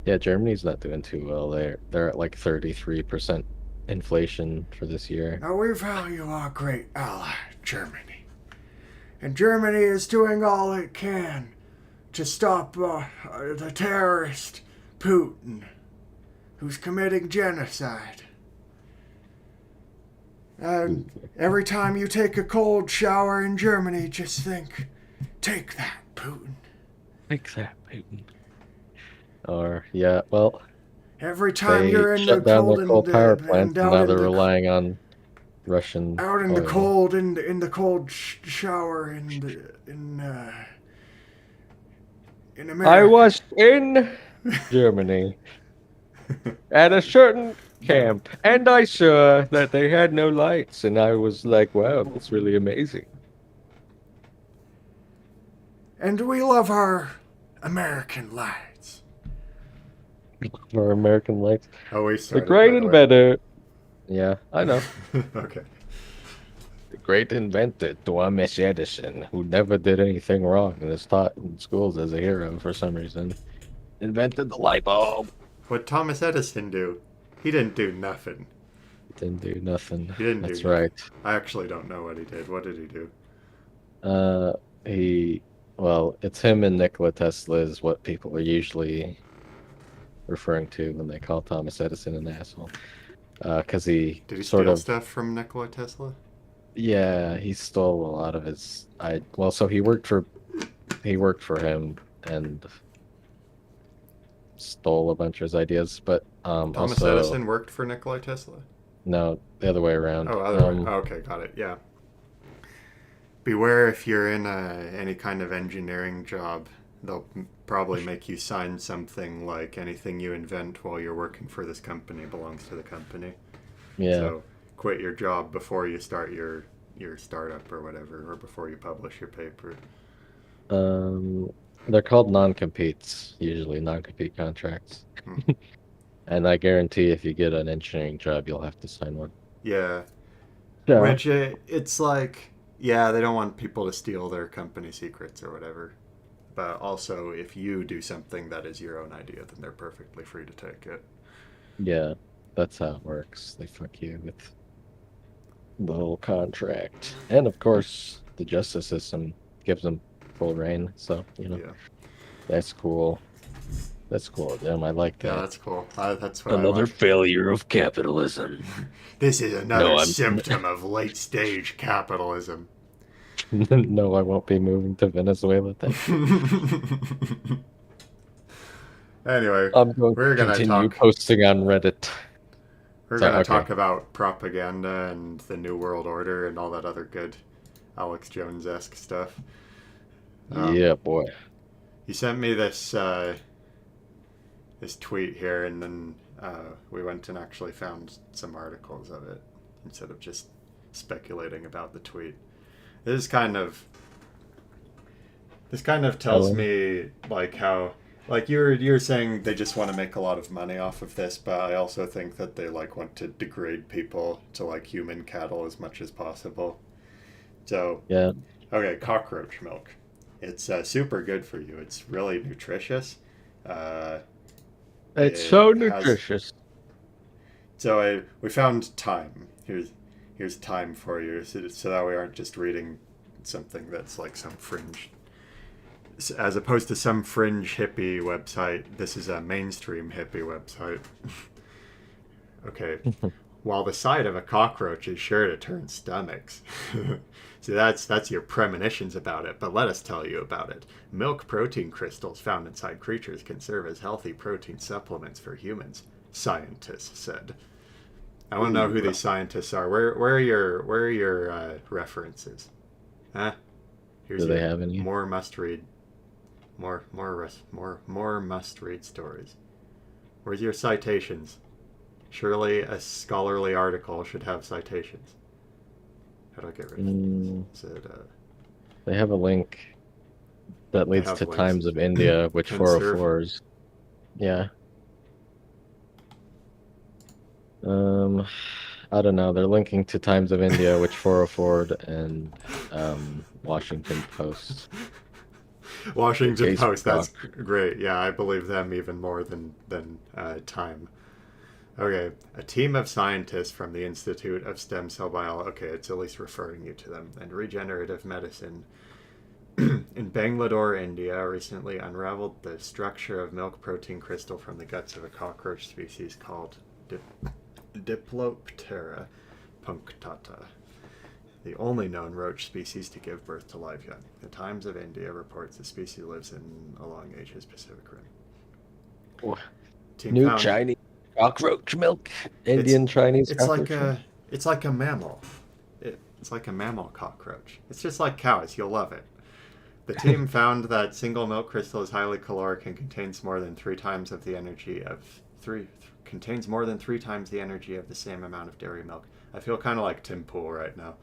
Yeah, Germany's not doing too well. They're at like 33% inflation for this year. Now we value our great ally, Germany. And Germany is doing all it can to stop the terrorist Putin, who's committing genocide. And every time you take a cold shower in Germany, just think, take that, Putin. Like that, Putin. Or yeah, well, Every time they you're in the shut down cold their coal power plants, and and out now in they're the relying on Russian out in the oil. cold in the cold shower in I America. was in Germany at a certain camp, and I saw that they had no lights, and I was like, "Wow, that's really amazing." And we love our American lights. For American lights, Oh, we the started, great by the way. inventor. Yeah, I know. Okay. The great inventor, Thomas Edison, who never did anything wrong and is taught in schools as a hero for some reason, invented the light bulb. What Thomas Edison do? He didn't do nothing. Didn't do nothing. He didn't do That's nothing. right. I actually don't know what he did. What did he do? Uh, he, well, it's him and Nikola Tesla is what people are usually referring to when they call Thomas Edison an asshole. Because he Did he sort steal of, stuff from Nikola Tesla? yeah, he stole a lot of his. Well, so he worked for him and stole a bunch of his ideas, but Thomas also Edison worked for Nikola Tesla? no, the other way around. Oh, other way. Oh, okay, got it. Yeah. Beware if you're in any kind of engineering job. They'll probably make you sign something like anything you invent while you're working for this company belongs to the company. Yeah, So quit your job before you start your startup or whatever, or before you publish your paper. um, they're called non-competes, usually non-compete contracts. Hmm. And I guarantee if you get an engineering job, you'll have to sign one. Yeah, Yeah. which it's like, yeah, they don't want people to steal their company secrets or whatever. But also, if you do something that is your own idea, then they're perfectly free to take it. Yeah, that's how it works. They fuck you with the whole contract. And of course, the justice system gives them full reign. So, Yeah, that's cool. That's cool of them. I like yeah, that. that's cool. That's what I Another like. failure of capitalism. This is another No, I'm symptom of late stage capitalism. no, I won't be moving to Venezuela. Thank you. Anyway, I'm going to we're gonna continue talk. posting on Reddit. We're So, gonna okay. talk about propaganda and the New World Order and all that other good Alex Jones esque stuff. Um, Yeah, boy. he sent me this tweet here, and then we went and actually found some articles of it instead of just speculating about the tweet. This is kind of this kind of tells Ellen. me like how like you're saying they just want to make a lot of money off of this, but I also think that they like want to degrade people to like human cattle as much as possible. So Yeah. okay, cockroach milk. It's super good for you. It's really nutritious. Uh, It's it so has nutritious. we found time. Here's time for you, so that we aren't just reading something that's like some fringe, as opposed to some fringe hippie website. This is a mainstream hippie website. Okay, while the sight of a cockroach is sure to turn stomachs. See, that's your premonitions about it, but let us tell you about it. Milk protein crystals found inside creatures can serve as healthy protein supplements for humans, scientists said. I want to know who Ooh. these scientists are. Where are your references? Huh? Here's Do they your have any? more must read, more must read stories. Where's your citations? Surely a scholarly article should have citations. How do I get rid of these? Mm, Is it, they have a link that they leads have to links. Times of India, which Conserve. 404s. Yeah. Um, I don't know. They're linking to Times of India, which 404'd, and Washington Post. Washington Case Post. That's Rock. great. Yeah, I believe them even more than Time. Okay, a team of scientists from the Institute of Stem Cell Biology. Okay, it's at least referring you to them. And regenerative medicine in Bangalore, India, recently unraveled the structure of milk protein crystal from the guts of a cockroach species called Diploptera punctata, the only known roach species to give birth to live young. The Times of India reports the species lives along Asia's Pacific Rim. Wha- Team New found Chinese cockroach milk. it's Indian Chinese it's like cockroach milk. a mammal. It's like a mammal cockroach. It's just like cows. You'll love it. The team found that single milk crystal is highly caloric and contains more than three times the energy of the same amount of dairy milk. I feel kind of like Tim Pool right now.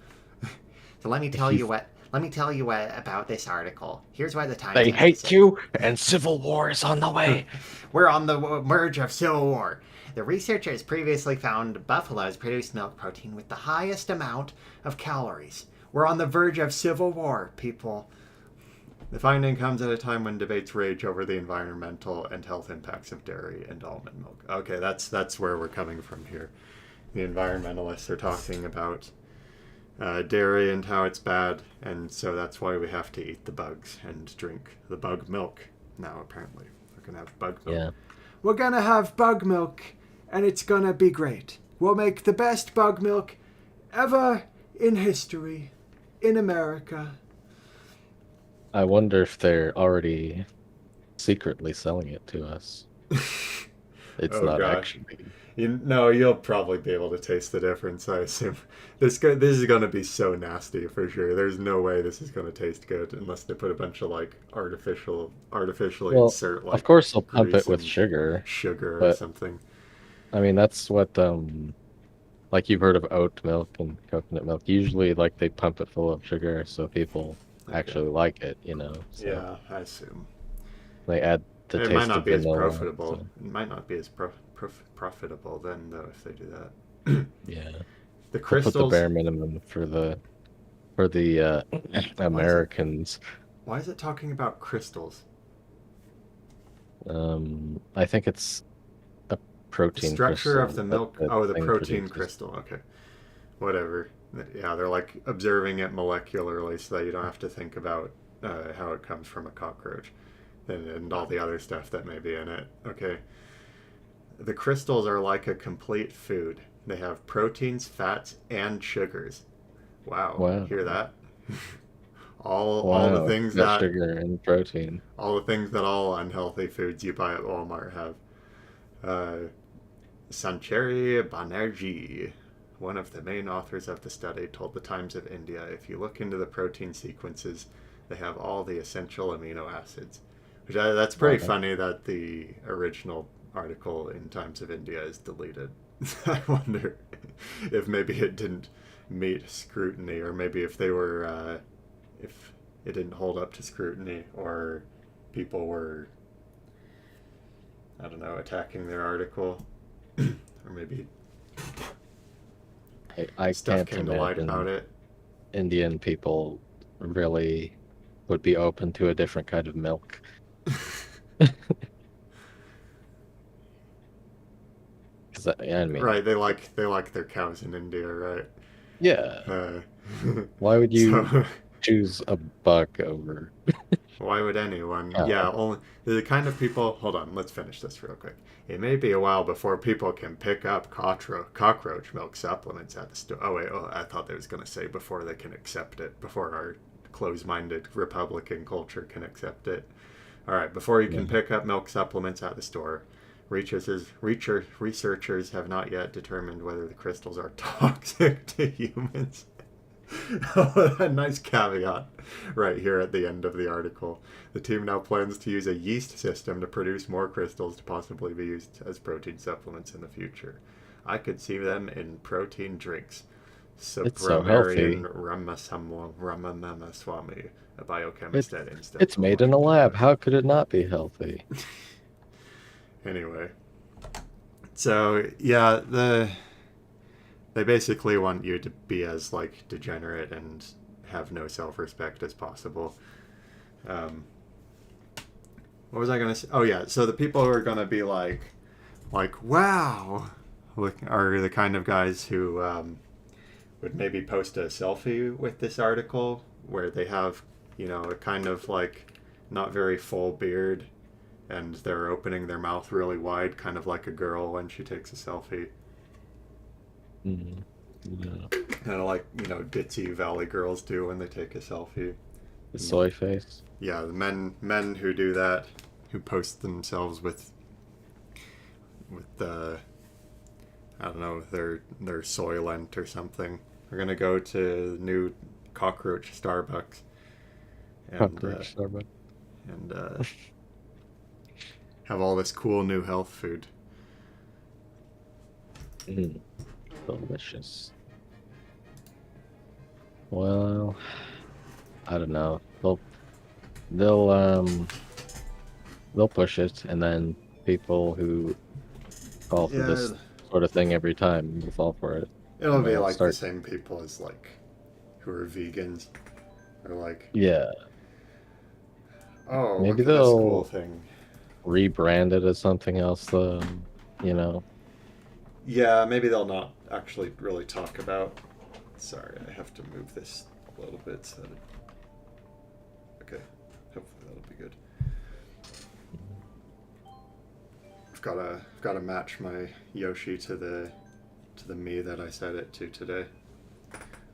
So let me tell He's you what. Let me tell you what about this article. Here's what the Times They has to hate say. you, and civil war is on the way. We're on the merge of civil war. The researchers previously found buffaloes produce milk protein with the highest amount of calories. We're on the verge of civil war, people. The finding comes at a time when debates rage over the environmental and health impacts of dairy and almond milk. Okay, that's where we're coming from here. The environmentalists are talking about dairy and how it's bad, and so that's why we have to eat the bugs and drink the bug milk. Now, apparently, we're gonna have bug milk. Yeah. We're gonna have bug milk, and it's gonna be great. We'll make the best bug milk ever in history in America. I wonder if they're already secretly selling it to us. It's Oh not gosh. actually. You'll probably be able to taste the difference, I assume. This is going to be so nasty for sure. There's no way this is going to taste good unless they put a bunch of like artificially Well, insert of like course they'll pump it grease with and sugar, sugar or but something. I mean that's what like you've heard of oat milk and coconut milk. Usually like they pump it full of sugar so people Okay. actually like it. So Yeah, I assume. they add the It might taste not of be as vanilla. profitable. So It might not be as profitable then, though, if they do that. yeah. The They'll put the crystals. bare minimum for the Why is it? Americans. Why is it talking about crystals? I think it's a The protein structure of crystal the that milk. the Oh, the thing protein produces. crystal. Okay, whatever. Yeah, they're like observing it molecularly so that you don't have to think about how it comes from a cockroach and all the other stuff that may be in it. Okay. The crystals are like a complete food. They have proteins, fats, and sugars. Wow, Wow. hear that? all the Wow. things Got that sugar and protein. all unhealthy foods you buy at Walmart have. Uh, Sancheri Banerjee, one of the main authors of the study, told the Times of India, if you look into the protein sequences, they have all the essential amino acids. That's pretty Wow. funny that the original article in Times of India is deleted. I wonder if maybe it didn't meet scrutiny, or maybe if it didn't hold up to scrutiny, or people were, I don't know, attacking their article, or maybe I stuff can't came to light about imagine it. Indian people really would be open to a different kind of milk. Because I mean, Right, they like their cows in India, right? yeah. Uh, Why would you so choose a buck over why would anyone? cow? Yeah, only the kind of people. Hold on, let's finish this real quick. It may be a while before people can pick up cockroach milk supplements at the store. Oh wait, I thought they was gonna say before they can accept it, before our closed-minded Republican culture can accept it. All right, before you can Yeah. pick up milk supplements at the store, researchers have not yet determined whether the crystals are toxic to humans. A nice caveat right here at the end of the article. The team now plans to use a yeast system to produce more crystals to possibly be used as protein supplements in the future. I could see them in protein drinks. It's so healthy. Subramarian Ramamaswamy, a biochemist It's at Innsbruck, it's made in a Washington lab. Post. How could it not be healthy? Anyway, so yeah, they basically want you to be as degenerate and have no self-respect as possible. Um, what was I gonna say? Oh yeah, so the people who are gonna be like wow, look, are the kind of guys who would maybe post a selfie with this article where they have, a kind of like not very full beard and they're opening their mouth really wide, kind of like a girl when she takes a selfie. Mm. Yeah. Kind of like, ditzy valley girls do when they take a selfie. The And soy face. yeah, the men who do that, who post themselves with I don't know, their Soylent or something. We're gonna go to the new cockroach Starbucks and Cockroach Starbucks. and have all this cool new health food. Mm. Delicious. Well, I don't know. They'll they'll push it, and then people who fall for Yeah, this sort of thing every time will fall for it, it'll and be they'll like the start. same people as like who are vegans. They're like, Yeah, oh, maybe look at this cool they'll thing. rebrand it as something else. You know. Yeah, maybe they'll not actually really talk about. Sorry, I have to move this a little bit so that. Okay, hopefully that'll be good. I've got to match my Yoshi to the me that I set it to today.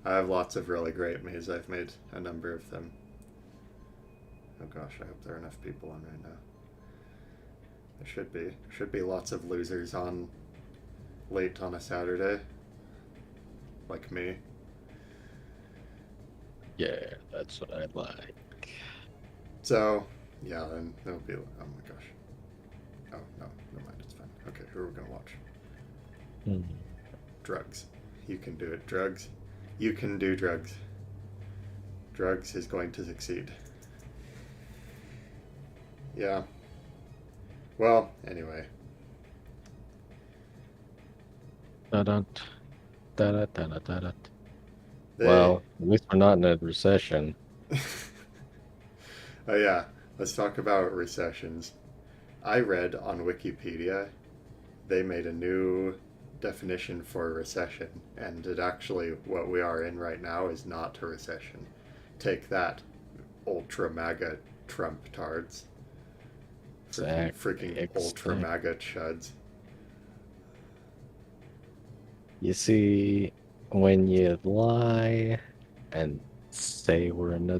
I have lots of really great me's. I've made a number of them. Oh gosh, I hope there are enough people on right now. There should be. Should be lots of losers on late on a Saturday, like me. Yeah, that's what I like. So yeah, then there'll be. Oh my gosh. Oh no, never mind. It's fine. Okay, who are we gonna watch? Mm. Drugs. You can do it. Drugs. You can do drugs. Drugs is going to succeed. Yeah. Well, anyway. Da-da, da-da, da-da, da-da. They. Well, at least we're not in a recession. Oh yeah. Let's talk about recessions. I read on Wikipedia they made a new definition for a recession, and it actually what we are in right now is not a recession. Take that, ultra MAGA Trump tards. Exactly, Freaking ultra exactly. MAGA chuds. You see, when you lie and say we're in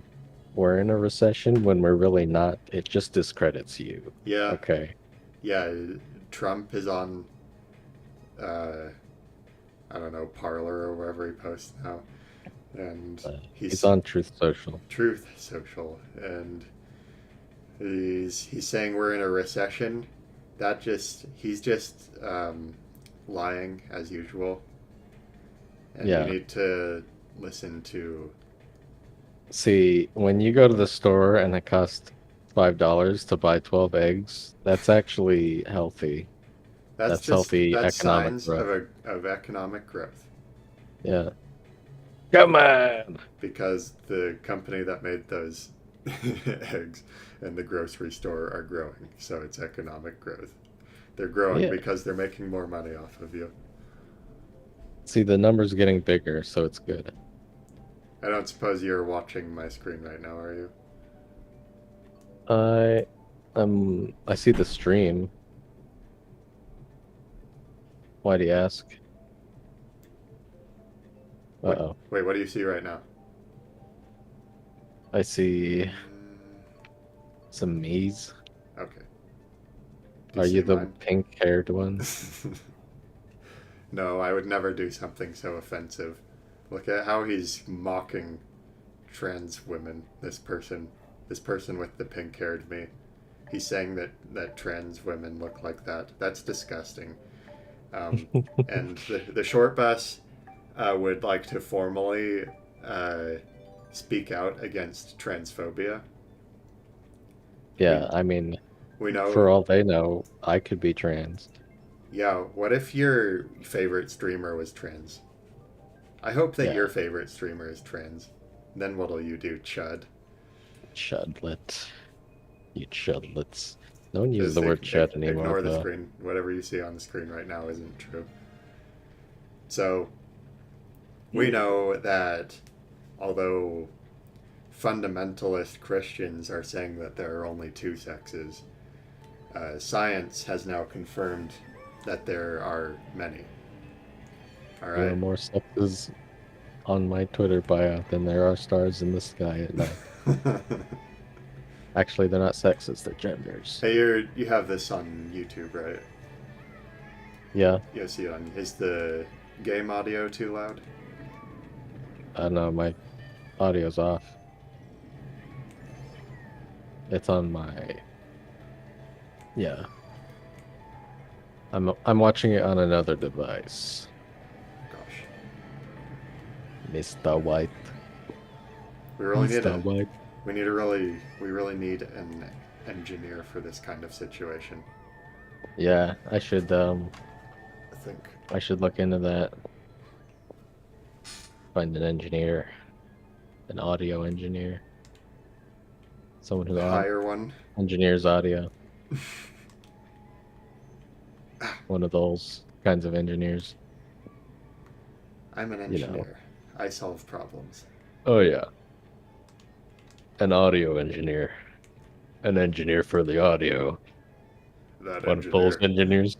a recession when we're really not, it just discredits you. Yeah, Okay. yeah. Trump is on, uh, I don't know, Parlor or wherever he posts now, and He's he's on Truth Social. Truth Social, and he's saying we're in a recession. He's just lying as usual, and you Yeah. need to listen to. See, when you go to the store and it costs $5 to buy 12 eggs, that's actually healthy. That's healthy That's economic signs growth. of economic growth Yeah. Come on. because the company that made those eggs and the grocery store are growing, so it's economic growth. They're growing Yeah. because they're making more money off of you. See, the number's getting bigger, so it's good. I don't suppose you're watching my screen right now, are you? I I see the stream. Why do you ask? Wait, Uh-oh. wait, what do you see right now? I see Mm, some me's. okay. Do you Are see you the mine? pink-haired one? No, I would never do something so offensive. Look at how he's mocking trans women. This person with the pink-haired me. He's saying that trans women look like that. That's disgusting. Um, and the short bus would like to formally uh, speak out against transphobia. Yeah, We I mean, we know. for all they know, I could be trans. Yeah. What if your favorite streamer was trans? I hope that Yeah, your favorite streamer is trans. Then what'll you do, chud? chudlet. You chudlets. Don't use Just the word shit anymore, ignore the though. screen. Whatever you see on the screen right now isn't true. So we know that although fundamentalist Christians are saying that there are only two sexes, science has now confirmed that there are many. All There are right. more sexes on my Twitter bio than there are stars in the sky at night. Actually, they're not sexes, they're genders. Hey, you have this on YouTube, right? Yeah, You see it on. Is the game audio too loud? I don't know, my audio's off. It's on my... Yeah. I'm watching it on another device. Gosh, Mr. White. we really need Mr. a White. we really need an engineer for this kind of situation. Yeah, I think I should look into that. Find an engineer. An audio engineer. Someone who hire one. engineers audio. One of those kinds of engineers. I'm an You know. engineer. I solve problems. Oh yeah. An audio engineer. An engineer for the audio. That One of those engineer. engineers.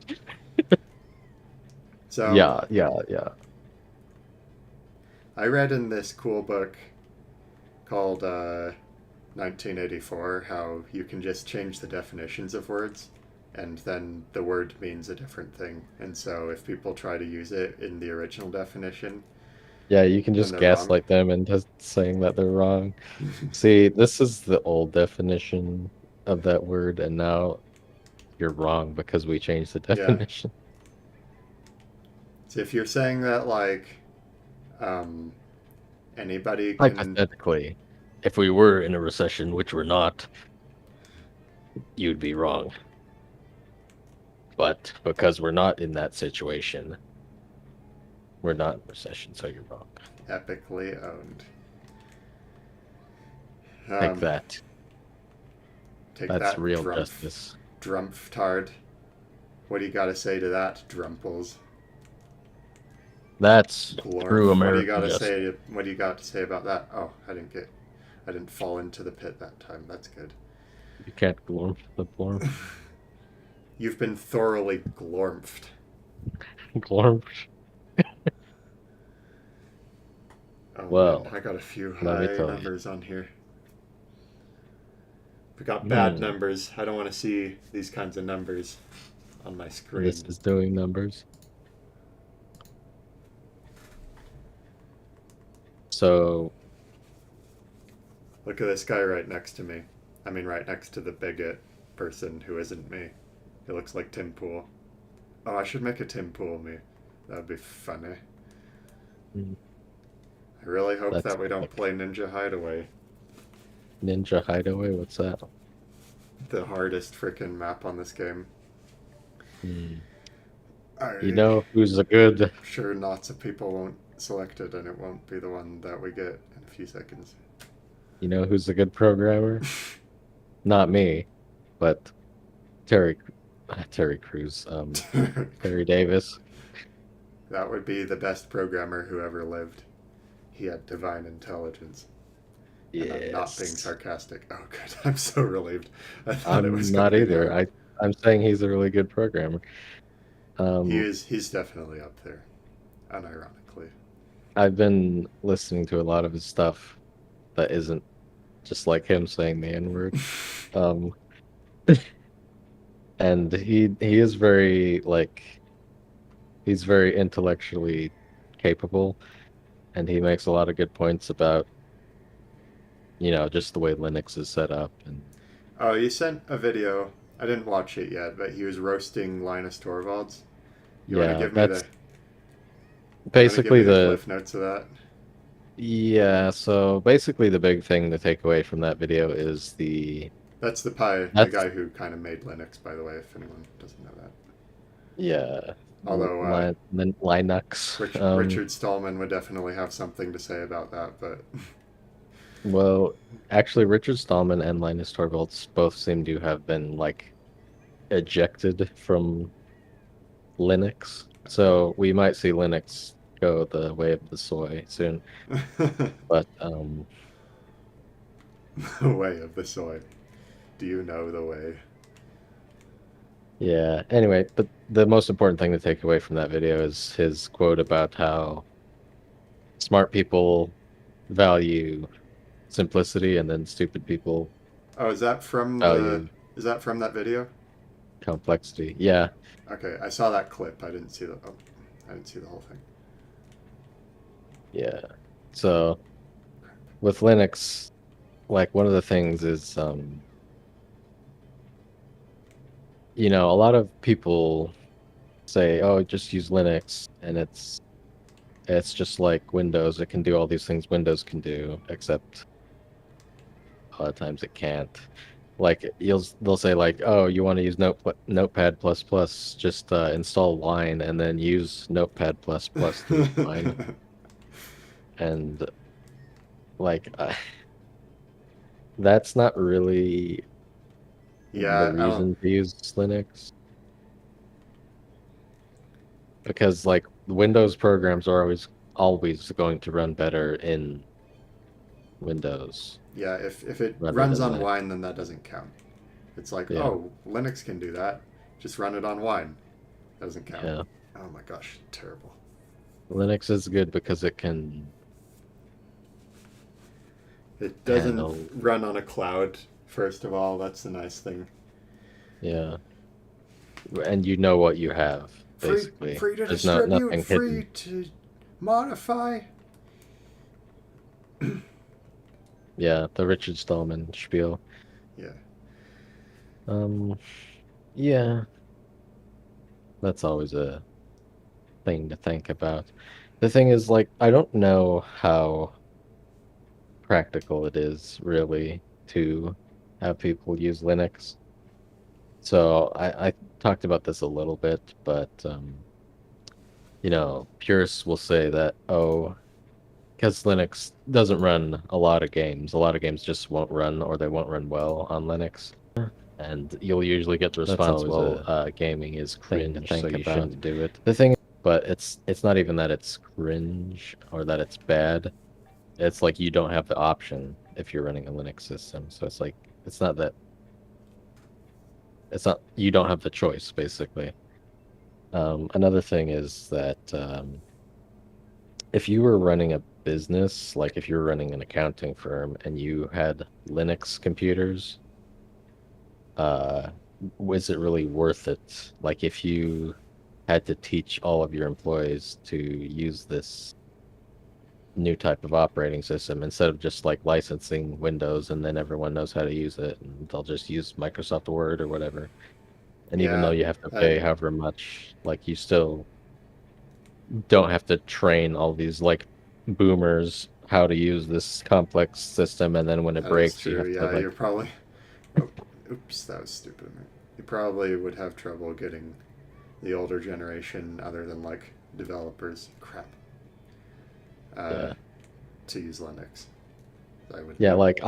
So Yeah. I read in this cool book called 1984 how you can just change the definitions of words and then the word means a different thing. And so if people try to use it in the original definition, Yeah, you can then just they're gaslight them into saying that they're wrong. See, this is the old definition of that word, and now you're wrong because we changed the Yeah. definition. So if you're saying that like um, anybody can, Hypothetically, if we were in a recession, which we're not, you'd be wrong. But because we're not in that situation, we're not in recession, so you're wrong. epically owned. Take that. Take That's that, real justice. Drumpftard. What do you got to say to that, Drumples? That's Glorf. true What do you American got to justice. say? What do you got to say about that? Oh, I didn't fall into the pit that time. That's good. You can't glorm the glorm. You've been thoroughly glormphed. Glorm. Oh, Well, man, I got a few let me high tell you. numbers on here. We got bad Hmm. numbers. I don't want to see these kinds of numbers on my screen. This is doing numbers. So, Look at this guy right next to me. I mean, right next to the bigot person who isn't me. He looks like Tim Pool. Oh, I should make a Tim Pool me. That would be funny. Hmm. I really hope That's that we don't like- play Ninja Hideaway. Ninja Hideaway, what's that? The hardest freaking map on this game. Hmm. I'm You know who's a good... sure lots of people won't select it and it won't be the one that we get in a few seconds. You know who's a good programmer? Not me, but Terry Crews, Terry Davis. That would be the best programmer who ever lived. He had divine intelligence. And I'm not being Yes. sarcastic. Oh, good. I'm so relieved. I thought it I'm was not gonna be either. hard. I'm saying he's a really good programmer. He's definitely up there, unironically. I've been listening to a lot of his stuff that isn't just like him saying the N-word. Um, and he is very he's very intellectually capable, and he makes a lot of good points about just the way Linux is set up. And Oh, you sent a video. I didn't watch it yet, but he was roasting Linus Torvalds. You want to yeah, give me that's the basically cliff notes of that? so basically the big thing to take away from that video is That's the guy who kind of made Linux, by the way, if anyone doesn't know that. yeah, Although Linux. Richard Stallman would definitely have something to say about that, but Well, actually, Richard Stallman and Linus Torvalds both seem to have been ejected from Linux. So we might see Linux go the way of the soy soon. But The way of the soy. Do you know the way? yeah. Anyway, but the most important thing to take away from that video is his quote about how smart people value simplicity and then stupid people Oh, value is that from that video? complexity. Yeah. Okay, I saw that clip. I didn't see the. Oh, I didn't see the whole thing. Yeah. So with Linux, like one of the things is a lot of people say, "Oh, just use Linux," and it's just like Windows. It can do all these things Windows can do, except a lot of times it can't. Like they'll say like, "Oh, you want to use Notepad plus plus? Just install Wine and then use Notepad plus plus to use Wine." And like, that's not really the Yeah, I don't. reason to use Linux, because like Windows programs are always going to run better in Windows Yeah, if it rather runs than on Linux. Wine, then that doesn't count. It's like, Yeah, oh, Linux can do that. Just run it on Wine. Doesn't count. yeah. Oh my gosh, terrible. Linux is good because it can It doesn't handle, run on a cloud, first of all. That's the nice thing. yeah, and you know what you have Free, basically. free to There's distribute, nothing free hidden. to modify. Yeah, the Richard Stallman spiel. Yeah. Um, yeah, that's always a thing to think about. The thing is, like, I don't know how practical it is really to have people use Linux. So I talked about this a little bit, but purists will say that, oh, because Linux doesn't run a lot of games. A lot of games just won't run, or they won't run well on Linux. And you'll usually get the That's response, That's always well, a gaming is thing to cringe, so think you about. shouldn't do it. The thing, but it's not even that it's cringe or that it's bad. It's like you don't have the option if you're running a Linux system. So it's like it's not you don't have the choice basically. Another thing is that if you were running a business, like if you were running an accounting firm and you had Linux computers, uh, was it really worth it? Like if you had to teach all of your employees to use this new type of operating system instead of just like licensing Windows and then everyone knows how to use it and they'll just use Microsoft Word or whatever. And even though Yeah. you have to I, pay however much, like you still don't have to train all these like boomers how to use this complex system, and then when it that is breaks you true. have to Yeah, like, you're probably. Oh, oops, that was stupid. You probably would have trouble getting the older generation, other than like developers, crap, uh, yeah. to use Linux. I would. Yeah, like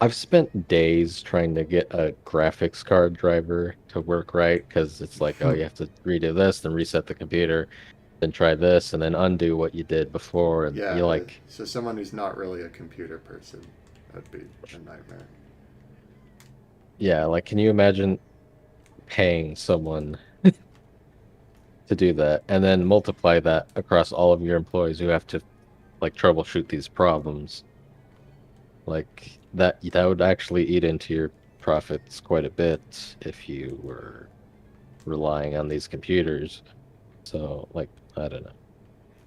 I've spent days trying to get a graphics card driver to work right, because it's like, oh, you have to redo this, then reset the computer, then try this, and then undo what you did before, and you're Yeah. like, So someone who's not really a computer person, that'd be a nightmare. yeah, like can you imagine paying someone to do that and then multiply that across all of your employees who have to like troubleshoot these problems? Like that would actually eat into your profits quite a bit if you were relying on these computers. So like I don't know.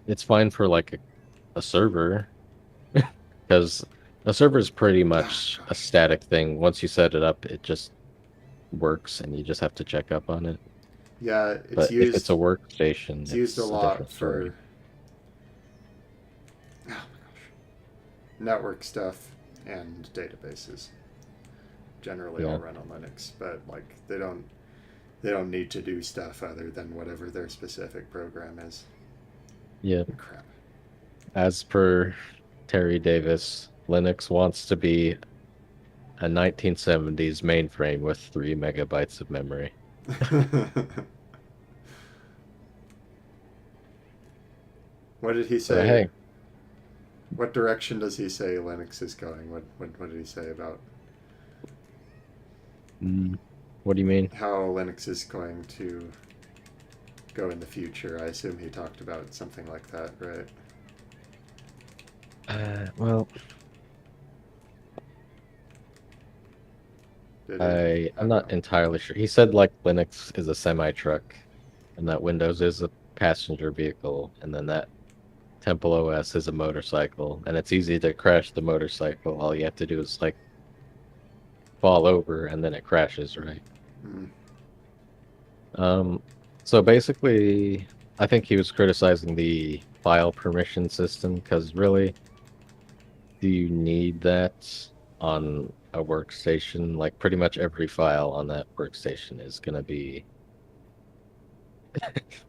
It's fine for like a server, because a server is pretty Oh much a gosh. static thing. Once you set it up, it just works and you just have to check up on it. Yeah, But if it's a workstation, It's used a it's a lot different for story. oh my gosh, network stuff and databases. Generally, all Yeah. run on Linux, but like they don't need to do stuff other than whatever their specific program is. Yeah. Crap. As per Terry Davis, Linux wants to be a 1970s mainframe with 3 megabytes of memory. What did he But say? hey, What direction does he say Linux is going? What did he say about mm, what do you mean? how Linux is going to go in the future? I assume he talked about something like that, right? Well, Did he? I I'm don't not know. entirely sure. He said like Linux is a semi-truck, and that Windows is a passenger vehicle, and then that Temple OS is a motorcycle, and it's easy to crash the motorcycle. All you have to do is like fall over, and then it crashes, right? Mm. Um, so basically, I think he was criticizing the file permission system because really, do you need that on a workstation? Like pretty much every file on that workstation is going to be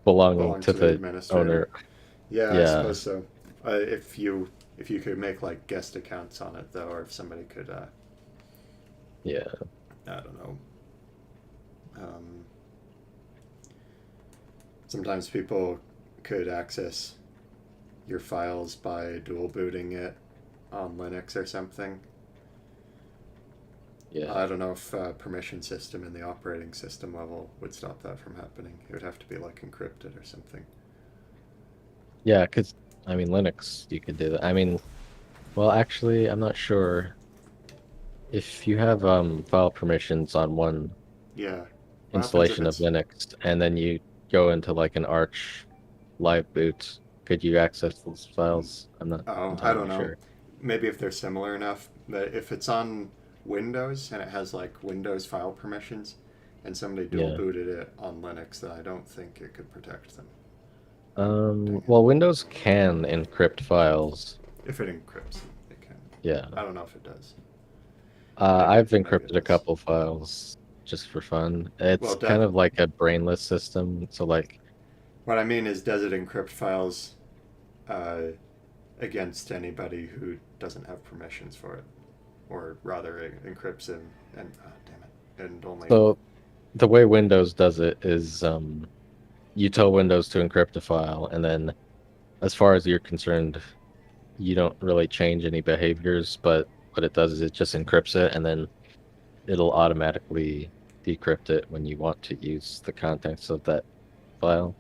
belonging Belong to to the the administrator. owner. Yeah, I Yeah, suppose so. If you could make like guest accounts on it though, or if somebody could, yeah. I don't know. Um, Sometimes people could access your files by dual booting it on Linux or something. Yeah. I don't know if permission system in the operating system level would stop that from happening. It would have to be like encrypted or something. Yeah, because I mean Linux, you could do that. I mean, well, actually, I'm not sure if you have file permissions on one Yeah. What happens if installation of it's Linux and then you go into like an Arch live boot, could you access those files? I'm not Oh, I don't entirely know. sure. Maybe if they're similar enough that if it's on Windows and it has like Windows file permissions and somebody dual Yeah. booted it on Linux, then I don't think it could protect them. Dang it. Well, Windows can encrypt files. If it encrypts them, it can. Yeah. I don't know if it does. I've Maybe it encrypted a does. couple files just for fun. Well, It's kind of like a brainless system. So like, what I mean is, does it encrypt files uh, against anybody who doesn't have permissions for it, or rather, it encrypts them and damn it, and only. so the way Windows does it is you tell Windows to encrypt a file, and then as far as you're concerned, you don't really change any behaviors, but what it does is it just encrypts it, and then it'll automatically decrypt it when you want to use the contents of that file.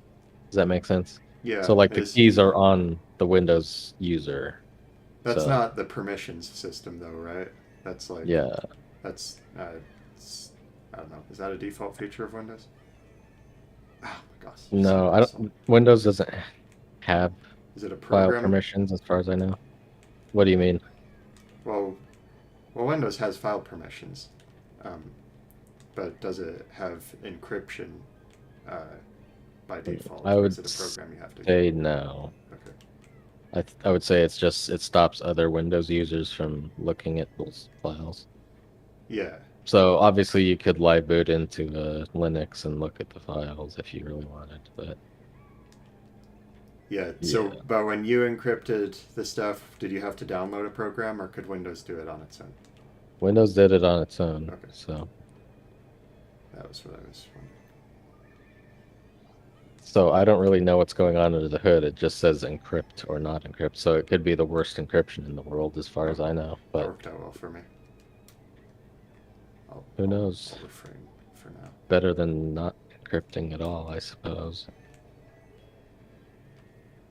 Does that make sense? Yeah, So like the is keys are on the Windows user. that's So not the permissions system though, right? That's like yeah, that's I don't know. Is that a default feature of Windows? Oh my gosh, son no, of I a son. don't. Windows doesn't have Is it a file program? permissions as far as I know. What do you mean? Well, Windows has file permissions, um, but does it have encryption uh, by default, I or is would it a program you have to? say no. Okay. I would say it's just it stops other Windows users from looking at those files. Yeah. So obviously you could live boot into Linux and look at the files if you really wanted, but Yeah. So, yeah, but when you encrypted the stuff, did you have to download a program, or could Windows do it on its own? Windows did it on its own. Okay. So That was what I was wondering. I don't really know what's going on under the hood. It just says encrypt or not encrypt. So it could be the worst encryption in the world as far Oh, as I know, that but worked out well for me. I'll, who I'll, knows? I'll refrain for now. Better than not encrypting at all, I suppose.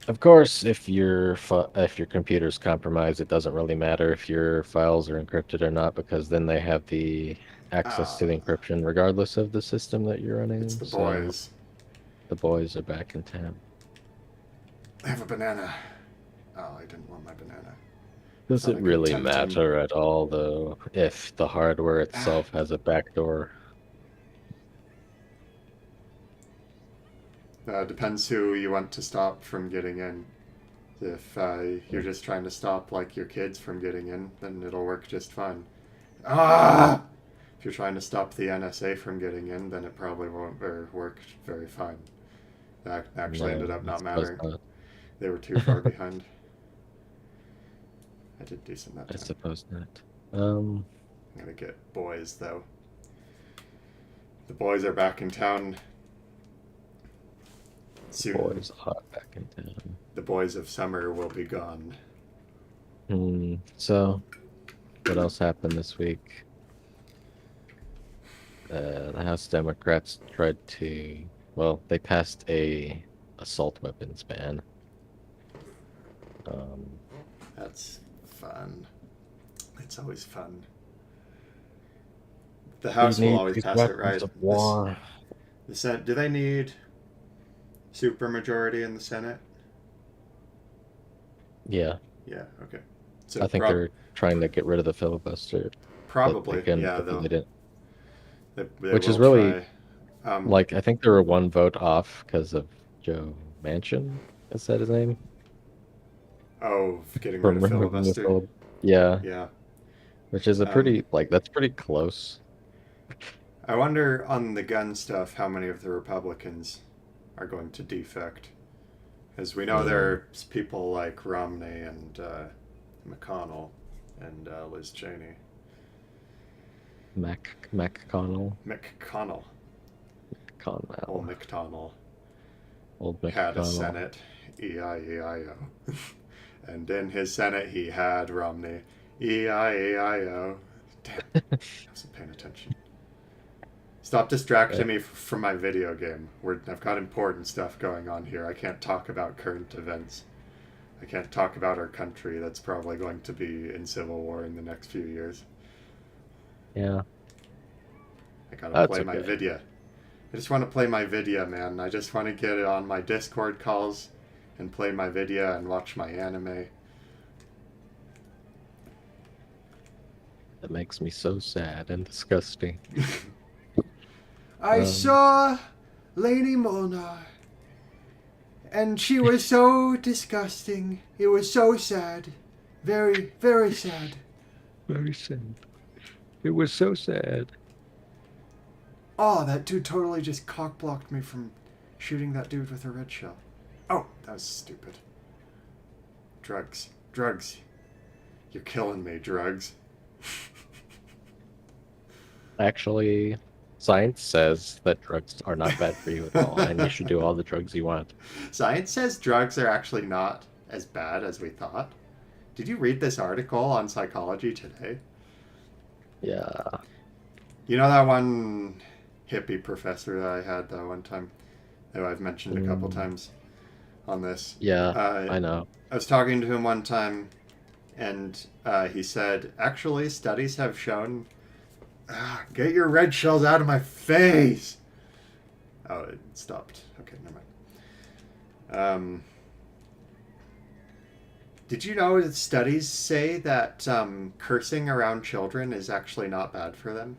Of course, if your computer's compromised, it doesn't really matter if your files are encrypted or not because then they have the access to the Ah, encryption regardless of the system that you're it's running. the So boys. the boys are back in town. I have a banana. Oh, I didn't want my banana. I Does thought it I could really tempt him. matter at all, though, if the hardware Ah, itself has a backdoor? depends who you want to stop from getting in. If you're just trying to stop like your kids from getting in, then it'll work just fine. Ah! If you're trying to stop the NSA from getting in, then it probably won't work very fine. That actually ended No, up I not suppose mattering. not. They were too far behind. I did decent that I time. suppose not. Um, I'm gonna get boys though. The boys are back in town soon. Boys are back in town. The boys of summer will be gone. So, what else happened this week? The House Democrats tried to, well, they passed a assault weapons ban. Um, That's fun. It's always fun. The we House will need always these pass it, weapons right? of war. The Senate. Do they need supermajority in the Senate? Yeah, Yeah. Okay. So I think they're trying to get rid of the filibuster, but probably, again, yeah. they didn't. They Which is will really try. Um, like I think they were one vote off because of Joe Manchin. Is that his name? oh, getting rid From of removing the filibuster. Yeah, Yeah. which is a Um, pretty like that's pretty close. I wonder on the gun stuff how many of the Republicans are going to defect. As we know, Mm, there's people like Romney and McConnell and Liz Cheney. McConnell, McConnell, old Connell, McDonnell, old had a McConnell. Senate, E-I-E-I-O. And in his Senate, he had Romney, E-I-E-I-O. Damn, I wasn't paying attention. Stop Uh, distracting me from my video game. I've got important stuff going on here. I can't talk about current events. I can't talk about our country that's probably going to be in civil war in the next few years. yeah, I gotta that's play my okay. video. I just want to play my video, man. I just want to get it on my Discord calls and play my video and watch my anime. That makes me so sad and disgusting. I Um, saw Lady Molnar, and she was so disgusting. It was so sad. Very, very sad. very sad. It was so sad. Oh, that dude totally just cock blocked me from shooting that dude with a red shell. Oh, that was stupid. Drugs. Drugs. You're killing me, drugs. Actually, science says that drugs are not bad for you at all, and you should do all the drugs you want. Science says drugs are actually not as bad as we thought. Did you read this article on Psychology Today? Yeah. You know that one hippie professor that I had that one time that I've mentioned a couple Mm, times on this? yeah, Uh, I know. I was talking to him one time, and he said, actually, studies have shown. Ah, get your red shells out of my face! Oh, it stopped. Okay, never mind. Did you know that studies say that cursing around children is actually not bad for them?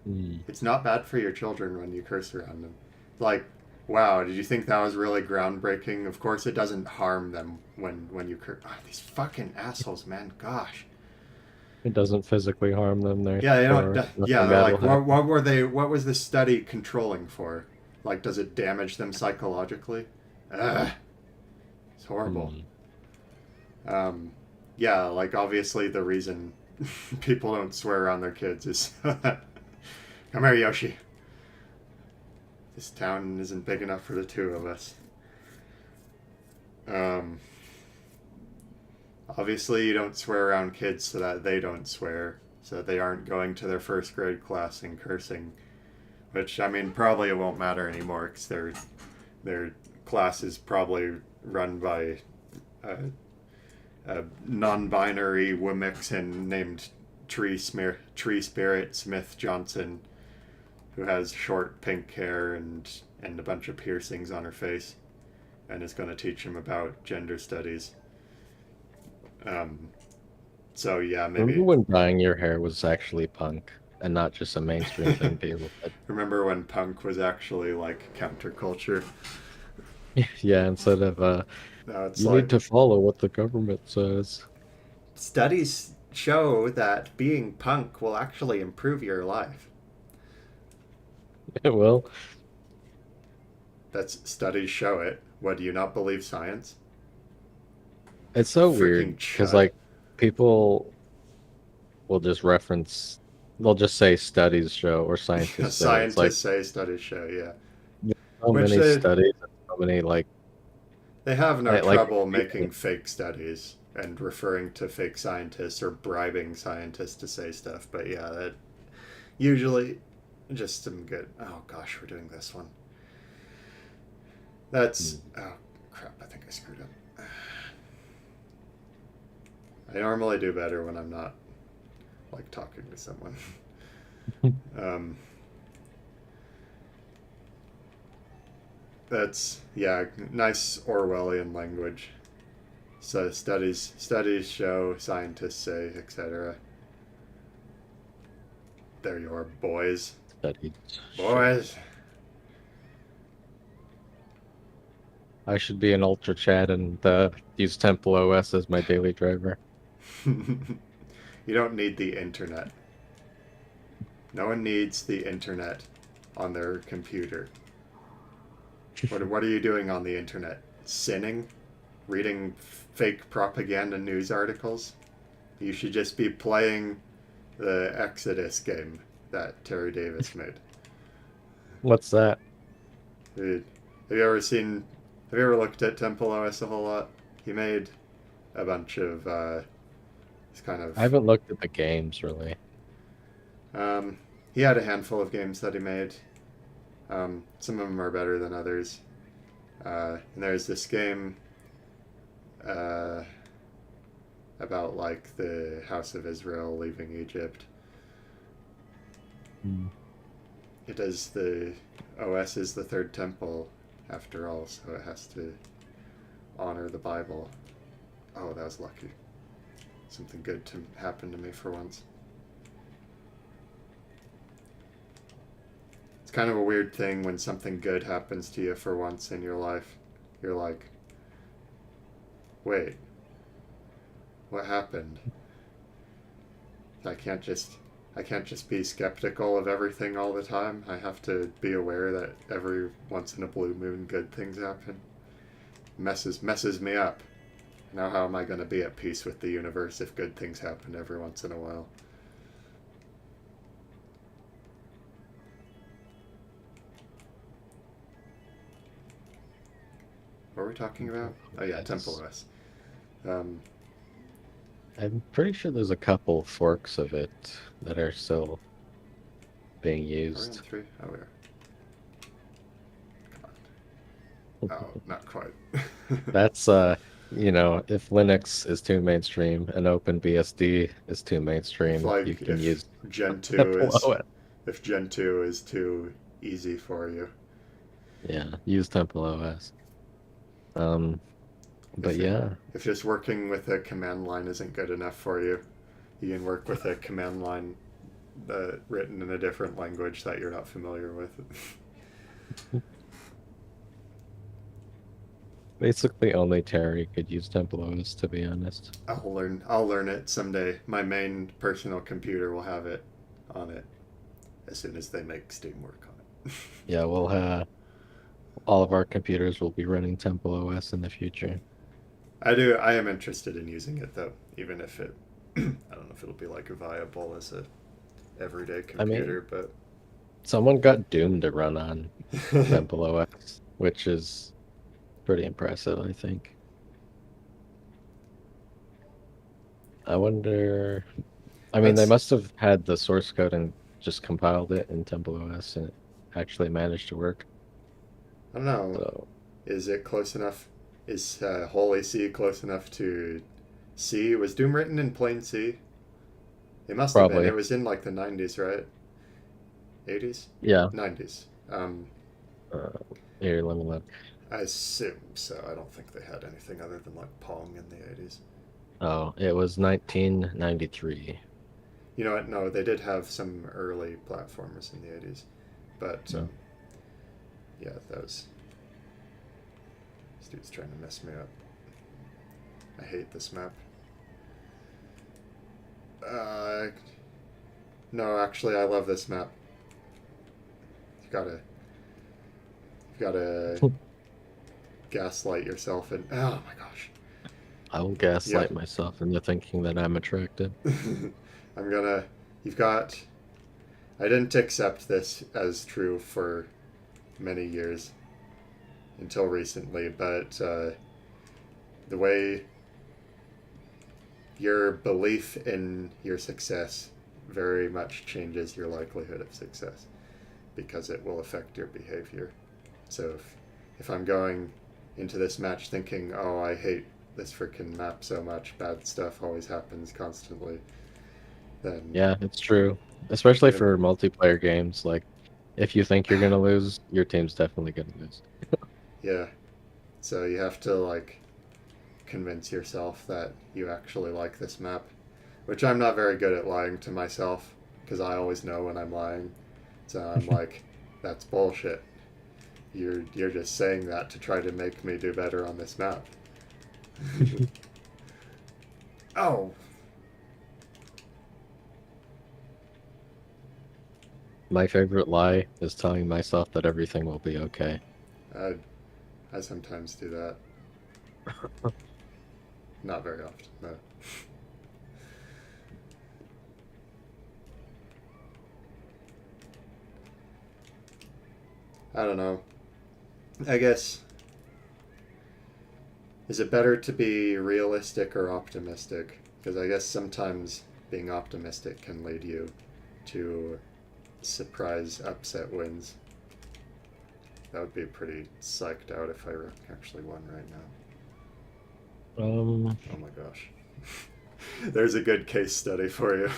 Mm. It's not bad for your children when you curse around them. Like, wow, did you think that was really groundbreaking? Of course, it doesn't harm them when you curse. Oh, these fucking assholes, man. Gosh. It doesn't physically harm them, Yeah, they don't. therefore Yeah, nothing they're bad will like, happen. what were they? What was the study controlling for? Like, does it damage them psychologically? Ugh, it's horrible. Mm. Um, yeah, like obviously the reason people don't swear around their kids is, come here, Yoshi. This town isn't big enough for the two of us. Um, obviously, you don't swear around kids so that they don't swear, so that they aren't going to their first grade class and cursing. Which I mean, probably it won't matter anymore because their class is probably run by a non-binary Wemixan named Tree Spirit Smith Johnson, who has short pink hair and a bunch of piercings on her face, and is going to teach him about gender studies. Um, so yeah, Remember maybe when dyeing your hair was actually punk and not just a mainstream thing people did? remember when punk was actually like counterculture. Yeah, instead of Now it's you need like to follow what the government says. studies show that being punk will actually improve your life. Well, That's studies show it. What, do you not believe science? it's so weird Freaking because chud. like people will just reference they'll just say studies show or scientists say. It's like Scientists say studies show, yeah. so Which many studies and so many they have no like trouble making fake studies and referring to fake scientists or bribing scientists to say stuff. But yeah, that usually just some good. Oh gosh, we're doing this one. That's oh crap. I think I screwed up. I normally do better when I'm not like talking to someone. um, that's yeah, nice Orwellian language. So studies show, scientists say, etc. There you are, boys. studies. Boys. I should be in Ultra Chat and use Temple OS as my daily driver. You don't need the internet. No one needs the internet on their computer. What are you doing on the internet? Sinning? Reading fake propaganda news articles? You should just be playing the Exodus game that Terry Davis made. What's that? Dude, have you ever looked at Temple OS a whole lot? He made a bunch of this kind of. I haven't looked at the games really. He had a handful of games that he made. Some of them are better than others. And there's this game about like the House of Israel leaving Egypt. It does the OS is the third temple after all, so it has to honor the Bible. Oh, that was lucky. Something good to happen to me for once. It's kind of a weird thing when something good happens to you for once in your life. You're like, wait, what happened? I can't just be skeptical of everything all the time. I have to be aware that every once in a blue moon good things happen. Messes me up. Now how am I going to be at peace with the universe if good things happen every once in a while? What were we talking about? Oh yeah, Temple OS. I'm pretty sure there's a couple forks of it that are still being used. Are we on 3? Oh, we are. Come on. Oh, not quite. That's if Linux is too mainstream and OpenBSD is too mainstream, you can use Gen 2 Temple OS. if Gen 2 is too easy for you. Yeah, use Temple OS. But yeah. If just working with a command line isn't good enough for you, you can work with a command line written in a different language that you're not familiar with. Basically, only Terry could use Temple OS, to be honest. I'll learn it someday. My main personal computer will have it on it as soon as they make Steam work on it. Yeah, we'll have all of our computers will be running Temple OS in the future. I am interested in using it though, even if it I don't know if it'll be like viable as a everyday computer, but someone got Doom to run on Temple OS, which is pretty impressive, I think. I wonder. I mean, they must have had the source code and just compiled it in Temple OS, and it actually managed to work. I don't know. So, is it close enough? Is Holy C close enough to C? Was Doom written in plain C? It must have been. It was in like the 90s, right? 80s? Yeah. 90s. Here, let me look. I assume so. I don't think they had anything other than like Pong in the 80s. Oh, it was 1993. You know what? No, they did have some early platformers in the 80s. But, yeah, that was... This dude's trying to mess me up. I hate this map. No, actually, I love this map. You gotta gaslight yourself and... Oh my gosh. I will gaslight myself into thinking that I'm attractive. You've got I didn't accept this as true for many years until recently, but the way your belief in your success very much changes your likelihood of success because it will affect your behavior. So if I'm going into this match thinking, oh, I hate this freaking map so much, bad stuff always happens constantly, then Yeah, it's true. Especially even, for multiplayer games. Like, if you think you're gonna lose, your team's definitely gonna lose. yeah. So you have to like convince yourself that you actually like this map, which I'm not very good at lying to myself because I always know when I'm lying. So I'm like, that's bullshit. You're just saying that to try to make me do better on this map. Oh, My favorite lie is telling myself that everything will be okay. I I sometimes do that. Not very often, no. I don't know. I guess, is it better to be realistic or optimistic? Because I guess sometimes being optimistic can lead you to surprise upset wins. That would be pretty psyched out if I actually won right Um, now. Oh my gosh. There's a good case study for you.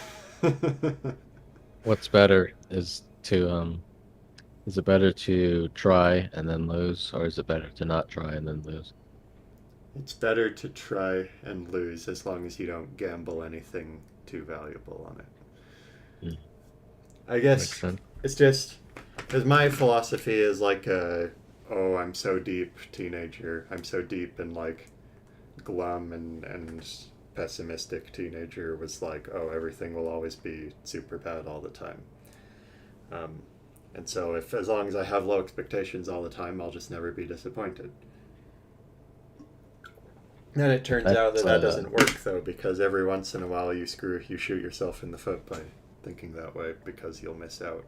what's better is it better to try and then lose, or is it better to not try and then lose? It's better to try and lose as long as you don't gamble anything too valuable on it. Hmm, I makes guess sense. it's just because my philosophy is like oh, I'm so deep teenager. I'm so deep and like glum and pessimistic teenager was like, oh, everything will always be super bad all the time. Um, and so if as long as I have low expectations all the time, I'll just never be disappointed. And it turns out That's that that doesn't work though, because every once in a while you shoot yourself in the foot by thinking that way because you'll miss out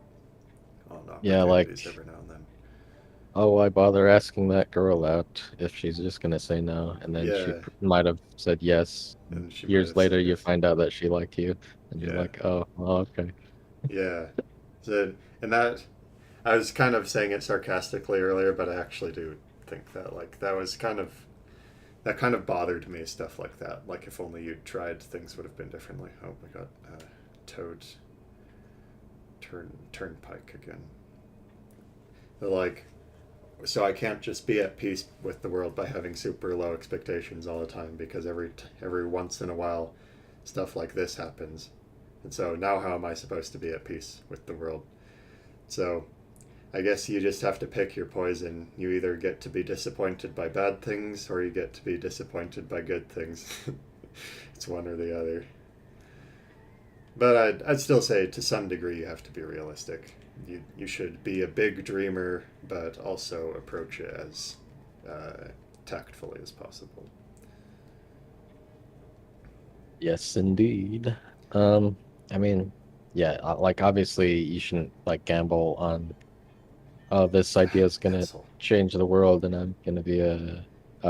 on yeah, opportunities like, every now and then. oh, why bother asking that girl out if she's just gonna say no? And then she Yeah, might have said yes. And and she might years have said later, you yes. find out that she liked you, and you're Yeah, like, oh, well, okay. yeah. So, and that I was kind of saying it sarcastically earlier, but I actually do think that like that kind of bothered me. Stuff like that. Like if only you'd tried, things would have been differently. Oh my god, Toad turnpike again. Like so I can't just be at peace with the world by having super low expectations all the time because every once in a while stuff like this happens. And so now how am I supposed to be at peace with the world? So I guess you just have to pick your poison. You either get to be disappointed by bad things or you get to be disappointed by good things. It's one or the other. But I'd still say to some degree you have to be realistic. You should be a big dreamer, but also approach it as tactfully as possible. Yes, indeed. Um, I mean, yeah, like obviously you shouldn't like gamble on, oh, this idea is gonna Asshole. change the world and I'm gonna be a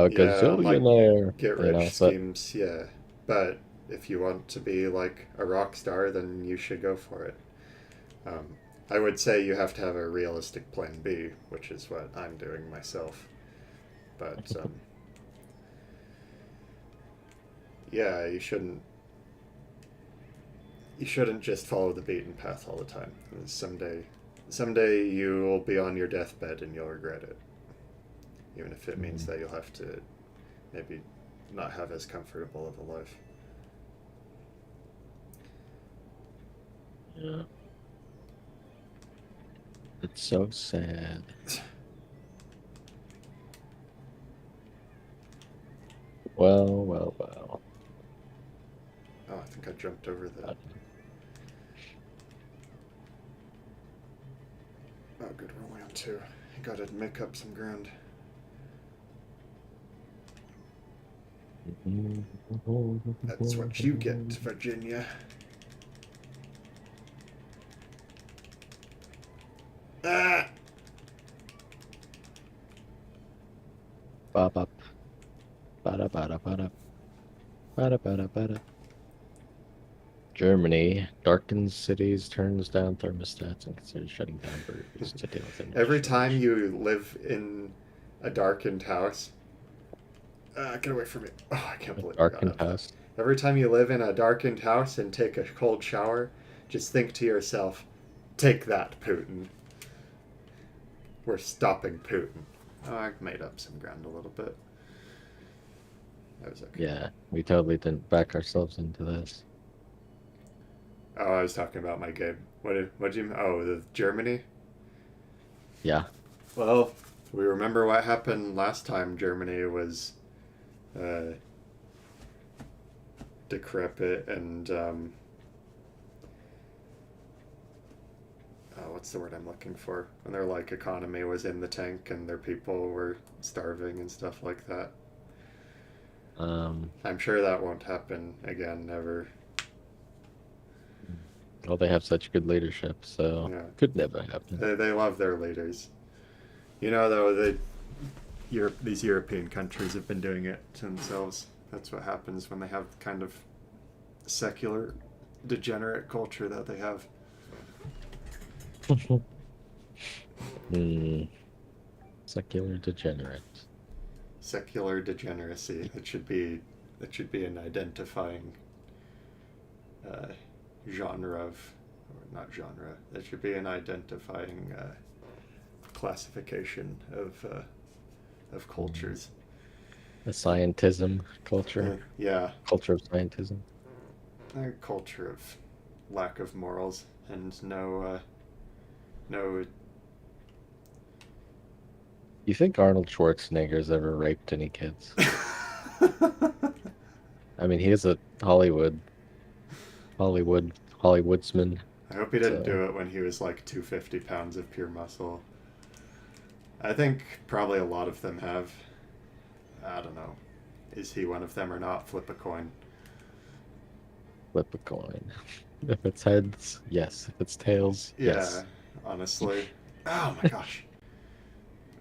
Yeah, like gazillionaire, get you rich know, but schemes, yeah. But if you want to be like a rock star, then you should go for it. Um, I would say you have to have a realistic plan B, which is what I'm doing myself. But yeah, you shouldn't just follow the beaten path all the time. Someday you will be on your deathbed and you'll regret it, even if it means mm, that you'll have to maybe not have as comfortable of a life. yeah, it's so sad. Well, well, well. Oh, I think I jumped over the. Uh, Oh, good, we're only on two. Gotta make up some ground. That's what you get, Virginia. Ba-ba. Ba-da-ba-da-ba-da. Ba-da-ba-da-ba-da. Germany darkens cities, turns down thermostats, and considers shutting down breweries to deal with energy Every time shortage. you live in a darkened house, get away from me. Oh, I can't A believe I got darkened up that. house. Every time you live in a darkened house and take a cold shower, just think to yourself, take that, Putin. We're stopping Putin. Oh, I made up some ground a little bit. That was okay. Yeah, we totally didn't back ourselves into this. Oh, I was talking about my game. What do you? Oh, the Germany. Yeah. Well, we remember what happened last time. Germany was uh, decrepit and what's the word I'm looking for? When their like economy was in the tank and their people were starving and stuff like that. Um, I'm sure that won't happen again, never. well, they have such good leadership, so Yeah, could never happen. they love their leaders. You know, though, these European countries have been doing it to themselves. That's what happens when they have kind of secular, degenerate culture that they have. Hmm. Secular degenerate. Secular degeneracy. It should be an identifying uh, genre of, or not genre. It should be an identifying classification of cultures. A scientism culture. Yeah, Culture of scientism. a culture of lack of morals and no. You think Arnold Schwarzenegger's ever raped any kids? I mean, he is a Hollywoodsman. I hope he didn't So do it when he was like 250 pounds of pure muscle. I think probably a lot of them have. I don't know. Is he one of them or not? Flip a coin. flip a coin. If it's heads, yes. If it's tails, Yeah, yes. honestly. Oh my gosh.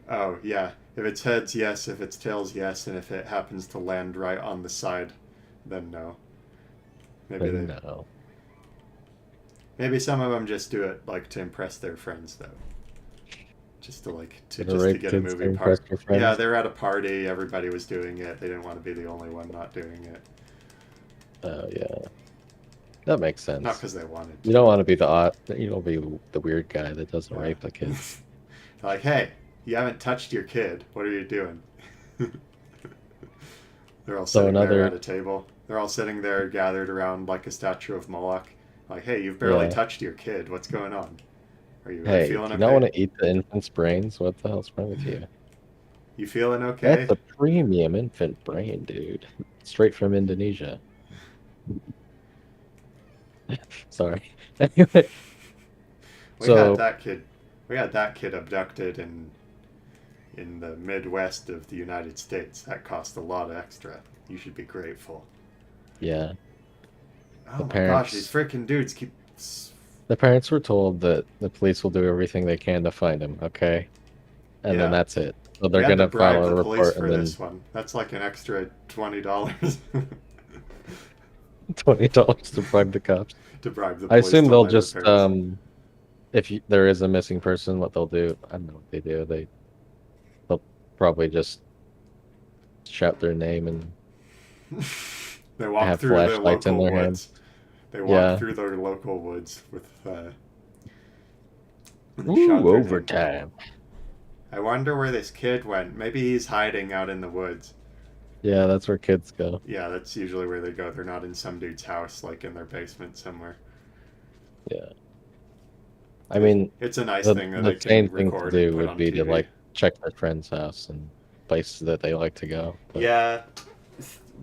Oh, yeah. If it's heads, yes. If it's tails, yes. And if it happens to land right on the side, then no. Maybe Then they. no. Maybe some of them just do it like to impress their friends, though. Just to Gonna just to rape get a kids to movie impress part. your Yeah, friends? they were at a party. Everybody was doing it. They didn't want to be the only one not doing it. Oh yeah. That makes Not sense. because they wanted You don't to. want to be the odd, you don't be the weird guy that doesn't Yeah. rape the kids. Like, hey, you haven't touched your kid. What are you doing? They're all So sitting there at another, a table. They're all sitting there gathered around like a statue of Moloch. Like, hey, you've barely yeah. touched your kid. What's going on? Are you Hey, feeling do you not want okay? to eat the infant's brains? What the hell's wrong with you? You feeling That's okay? a premium infant brain, dude. Straight from Indonesia. Sorry. Anyway, We had so that kid. We had that kid abducted in the Midwest of the United States. That cost a lot extra. You should be grateful. yeah, the Oh my gosh, these parents freaking dudes keep. the parents were told that the police will do everything they can to find him, okay? And then Yeah, that's it. So we they're had to gonna file bribe a the police report and for then this one. That's like an extra $20 $20 to bribe the cops. to bribe the I police assume to they'll lie to the just parents. if there is a missing person, what they'll do, I don't know what they do. They'll probably just shout their name and They walk have through the flashlights in local their hands. woods. They walk Yeah. through their local woods with and they shout Ooh, their name. overtime. I wonder where this kid went. Maybe he's hiding out in the woods. Yeah, that's where kids go. Yeah, that's usually where they go. They're not in some dude's house, like in their basement somewhere. Yeah. I mean, It's a nice the thing that the they can sane thing to record and do put would on be to TV. like check their friend's house and places that they like to go. But Yeah,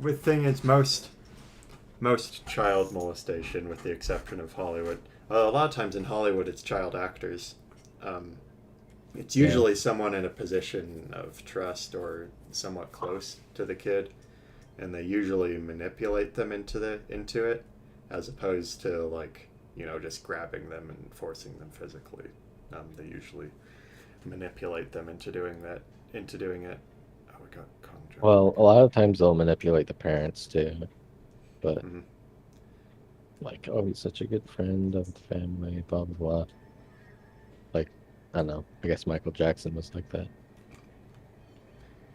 the thing is, most child molestation, with the exception of Hollywood, a lot of times in Hollywood, it's child actors. Um, it's yeah. usually someone in a position of trust or somewhat close to the kid, and they usually manipulate them into it, as opposed to just grabbing them and forcing them physically. They usually manipulate them into doing that, into doing it. Oh, we got Well, a lot of times they'll manipulate the parents too, but Mm-hmm. like, oh, he's such a good friend of the family, blah blah blah. Like, I don't know. I guess Michael Jackson was like that.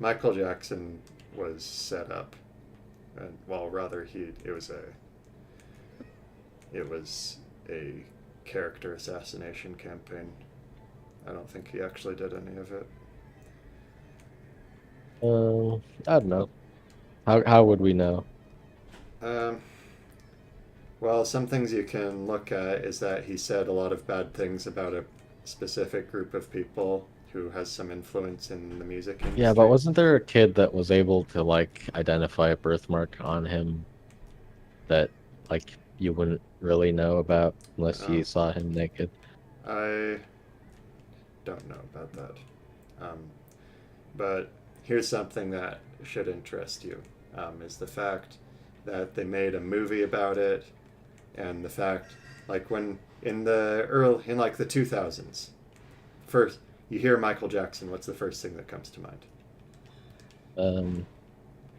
Michael Jackson was set up, and well, rather it was a character assassination campaign. I don't think he actually did any of it. I don't know. How would we know? Um, well, some things you can look at is that he said a lot of bad things about a specific group of people who has some influence in the music Yeah, but industry. wasn't there a kid that was able to like identify a birthmark on him that like you wouldn't really know about unless you Um, saw him naked? I don't know about that. Um, but here's something that should interest you is the fact that they made a movie about it, and the fact, like when in like the 2000s, first you hear Michael Jackson, what's the first thing that comes to mind? Um,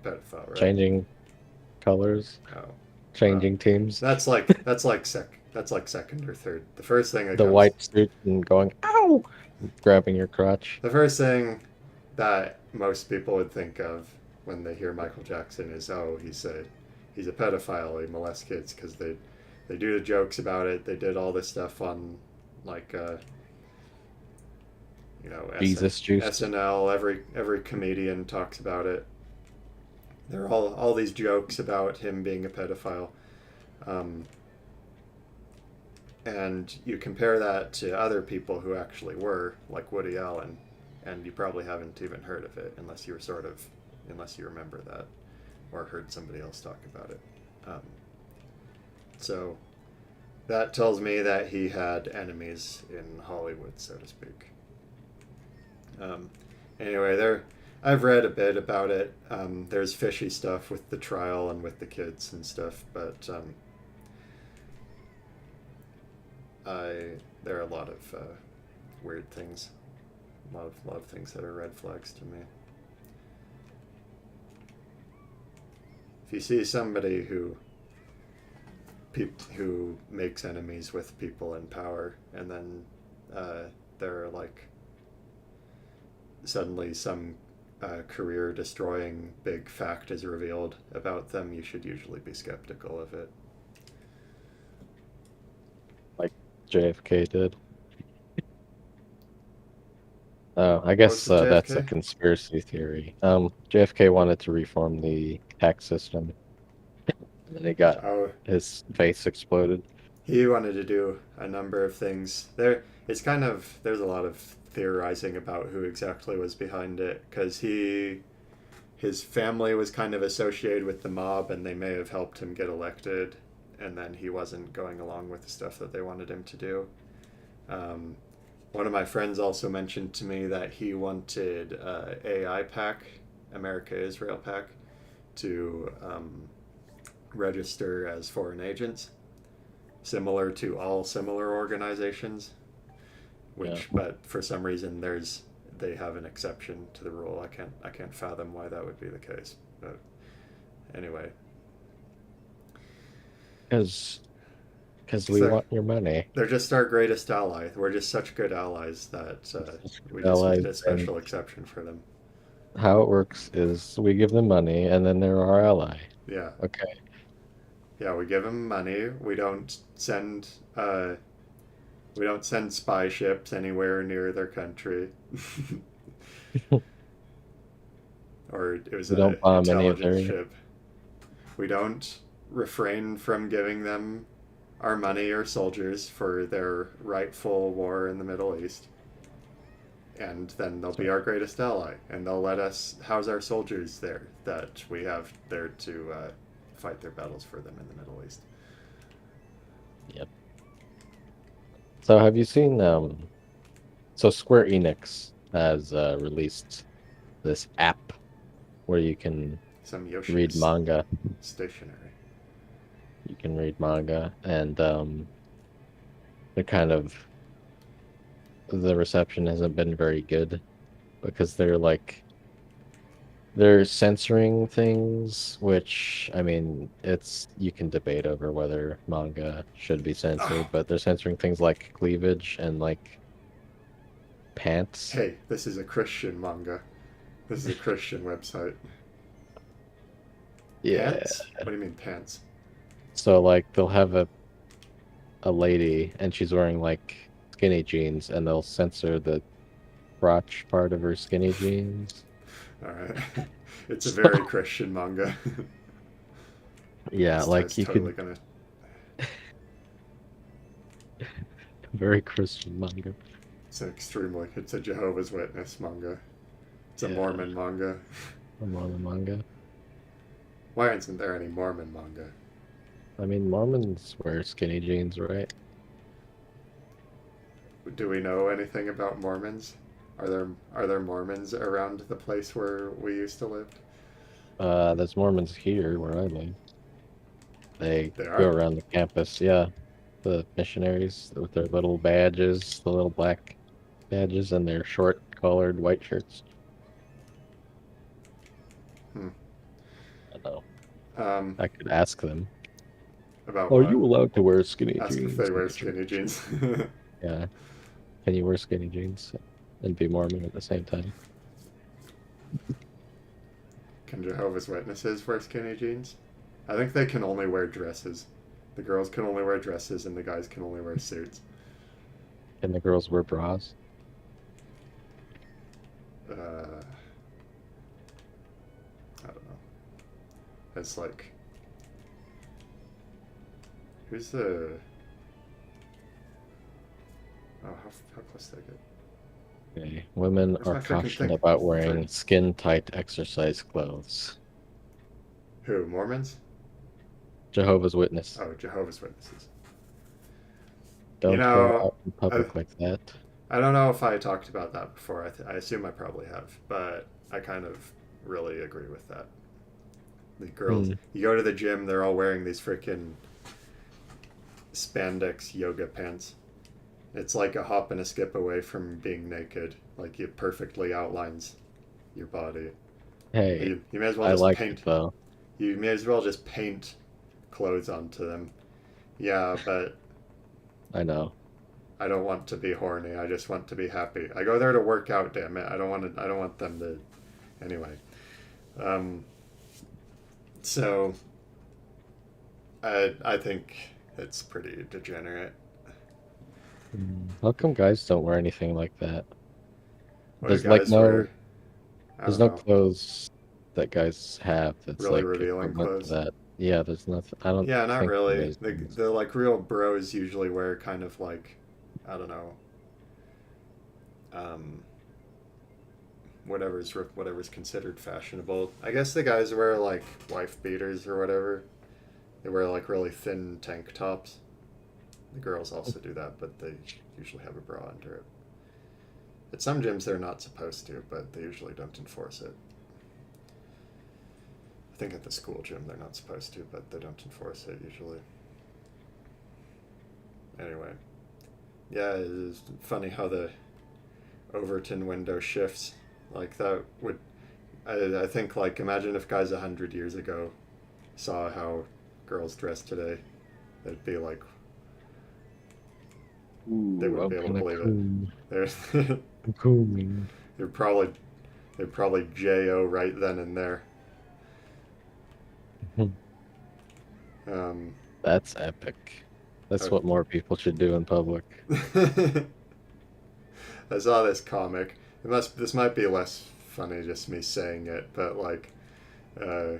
Pedophile, right? Changing colors, Oh, well, changing teams, that's like second or third. The first thing that the comes, white suit and going, ow, grabbing your crotch. the first thing that most people would think of when they hear Michael Jackson is, oh, he's a pedophile. He molests kids because they do the jokes about it. They did all this stuff on like you know Jesus juice. SNL. Every comedian talks about it. There are all these jokes about him being a pedophile. Um, and you compare that to other people who actually were, like Woody Allen, and you probably haven't even heard of it unless you remember that or heard somebody else talk about it. Um, so that tells me that he had enemies in Hollywood, so to speak. Um, anyway, I've read a bit about it. There's fishy stuff with the trial and with the kids and stuff, but there are a lot of weird things, a lot of things that are red flags to me. If you see somebody who makes enemies with people in power, and then there are like suddenly some career destroying big fact is revealed about them, you should usually be skeptical of it. Like JFK did. I What was guess the that's a JFK? conspiracy theory. JFK wanted to reform the tax system, and then he got Oh, his face exploded. he wanted to do a number of things. There's a lot of theorizing about who exactly was behind it because his family was kind of associated with the mob and they may have helped him get elected, and then he wasn't going along with the stuff that they wanted him to do. Um, One of my friends also mentioned to me that he wanted AI PAC, America Israel PAC, to register as foreign agents, similar to all similar organizations. Yeah, But for some reason, they have an exception to the rule. I can't fathom why that would be the case. But anyway, because we so want your money. they're just our greatest ally. We're just such good allies that we just Allies, need a and special exception for them. how it works is we give them money, and then they're our ally. Yeah, Okay. yeah. We give them money. We don't send spy ships anywhere near their country. Or it was We an don't bomb any of intelligence their. ship. We don't refrain from giving them our money or soldiers for their rightful war in the Middle East. And then they'll be our greatest ally, and they'll let us house our soldiers there that we have there to fight their battles for them in the Middle East. Yep. So have you seen so Square Enix has released this app where you can Some Yoshi read is manga. stationary. You can read manga, and the kind of the reception hasn't been very good because they're like they're censoring things, which I mean, it's you can debate over whether manga should be Oh, censored, but they're censoring things like cleavage and like pants. hey, this is a Christian manga. This is a Christian website. Yeah. Pants? What do you mean pants? So like they'll have a lady and she's wearing like skinny jeans and they'll censor the crotch part of her skinny jeans. All right. It's a very So Christian manga. yeah, It's like you totally could gonna. very Christian manga. It's an extremely. It's a Jehovah's Witness manga. It's a Yeah, Mormon manga. I'm on the manga. Why isn't there any Mormon manga? I mean, Mormons wear skinny jeans, right? Do we know anything about Mormons? Are there Mormons around the place where we used to live? There's Mormons here where I live. They They go are. around the campus. Yeah, the missionaries with their little badges, the little black badges, and their short collared white shirts. Hmm. I know. Um, I could ask them. about Are what? you allowed to wear skinny Ask if jeans they in wear the skinny church? jeans. Yeah. Can you wear skinny jeans and be Mormon at the same time? Can Jehovah's Witnesses wear skinny jeans? I think they can only wear dresses. The girls can only wear dresses, and the guys can only wear suits. Can the girls wear bras? Uh, I don't know. It's like, who's the? Oh, how close did I get? Okay. Women Where's are my freaking cautioned thing? about For wearing skin-tight exercise clothes. who? Mormons? Jehovah's Witness. Oh, Jehovah's Witnesses. You Don't go know, out in I, public like that. I don't know if I talked about that before. I assume I probably have, but I kind of really agree with that. The girls, Hmm. you go to the gym, they're all wearing these freaking spandex yoga pants. It's like a hop and a skip away from being naked. Like it perfectly outlines your body. Hey, You may as well I just like it paint. though. You may as well just paint clothes onto them. Yeah, but I know. I don't want to be horny. I just want to be happy. I go there to work out. Damn it! I don't want to. I don't want them to. Anyway, um, so I think it's pretty degenerate. How come guys don't wear anything like that? What do There's like guys wear? I there's don't no know. clothes that guys have that's Really like revealing equivalent to clothes. that. Yeah, there's nothing. I don't Yeah, not think there really. is. The like real bros usually wear kind of like, I don't know, um, whatever's considered fashionable. I guess the guys wear like wife beaters or whatever. They wear like really thin tank tops. The girls also do that, but they usually have a bra under it. At some gyms they're not supposed to, but they usually don't enforce it. I think at the school gym they're not supposed to, but they don't enforce it usually. Anyway, yeah, it's funny how the Overton window shifts. Like that would, I think like imagine if guys 100 years ago saw how girls dress today, they'd be like, they Ooh, wouldn't I'm be able to kind of believe it. cool. There's, I'm cool. they'd probably, they'd probably Jo right then and there. Um, That's epic. That's uh, what more people should do in public. I saw this comic. This might be less funny just me saying it, but like, uh,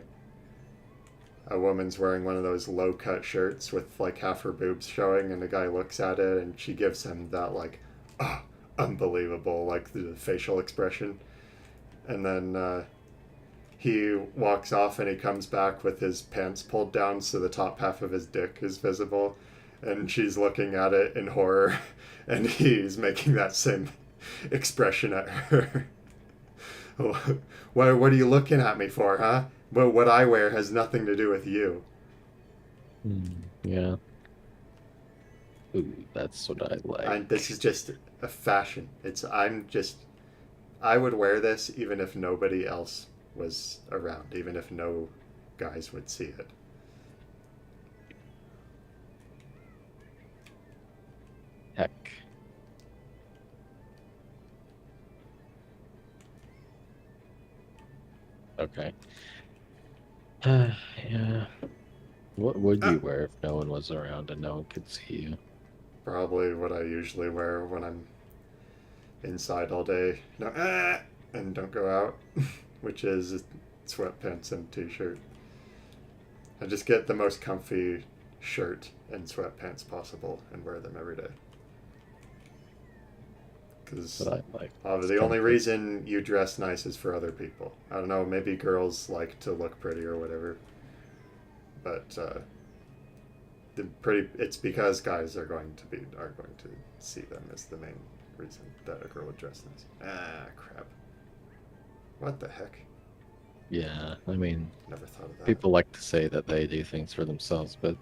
a woman's wearing one of those low cut shirts with like half her boobs showing, and the guy looks at it, and she gives him that like, oh, unbelievable, like the facial expression, and then he walks off, and he comes back with his pants pulled down so the top half of his dick is visible, and she's looking at it in horror, and he's making that same expression at her. What are you looking at me for, huh? But what I wear has nothing to do with you. Yeah. Ooh, that's what I This like. is just a fashion. I would wear this even if nobody else was around, even if no guys would see it. Heck. Okay. Yeah. What would Ah, you wear if no one was around and no one could see you? probably what I usually wear when I'm inside all day. No, and don't go out, which is sweatpants and t-shirt. I just get the most comfy shirt and sweatpants possible and wear them every day. But Because I like the only comfort. reason you dress nice is for other people. I don't know, maybe girls like to look pretty or whatever, but it's because guys are going to see them as the main reason that a girl would dress nice. Ah, crap. What the heck? Yeah, I mean, Never thought of that. people like to say that they do things for themselves, but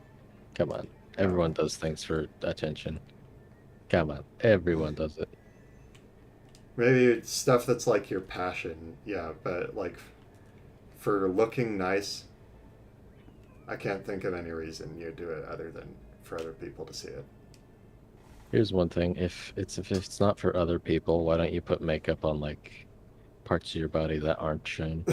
come on. Oh, Everyone does things for attention. Come on. Everyone does it. maybe it's stuff that's like your passion, yeah, but like for looking nice, I can't think of any reason you do it other than for other people to see it. Here's one thing. If it's not for other people, why don't you put makeup on like parts of your body that aren't shown?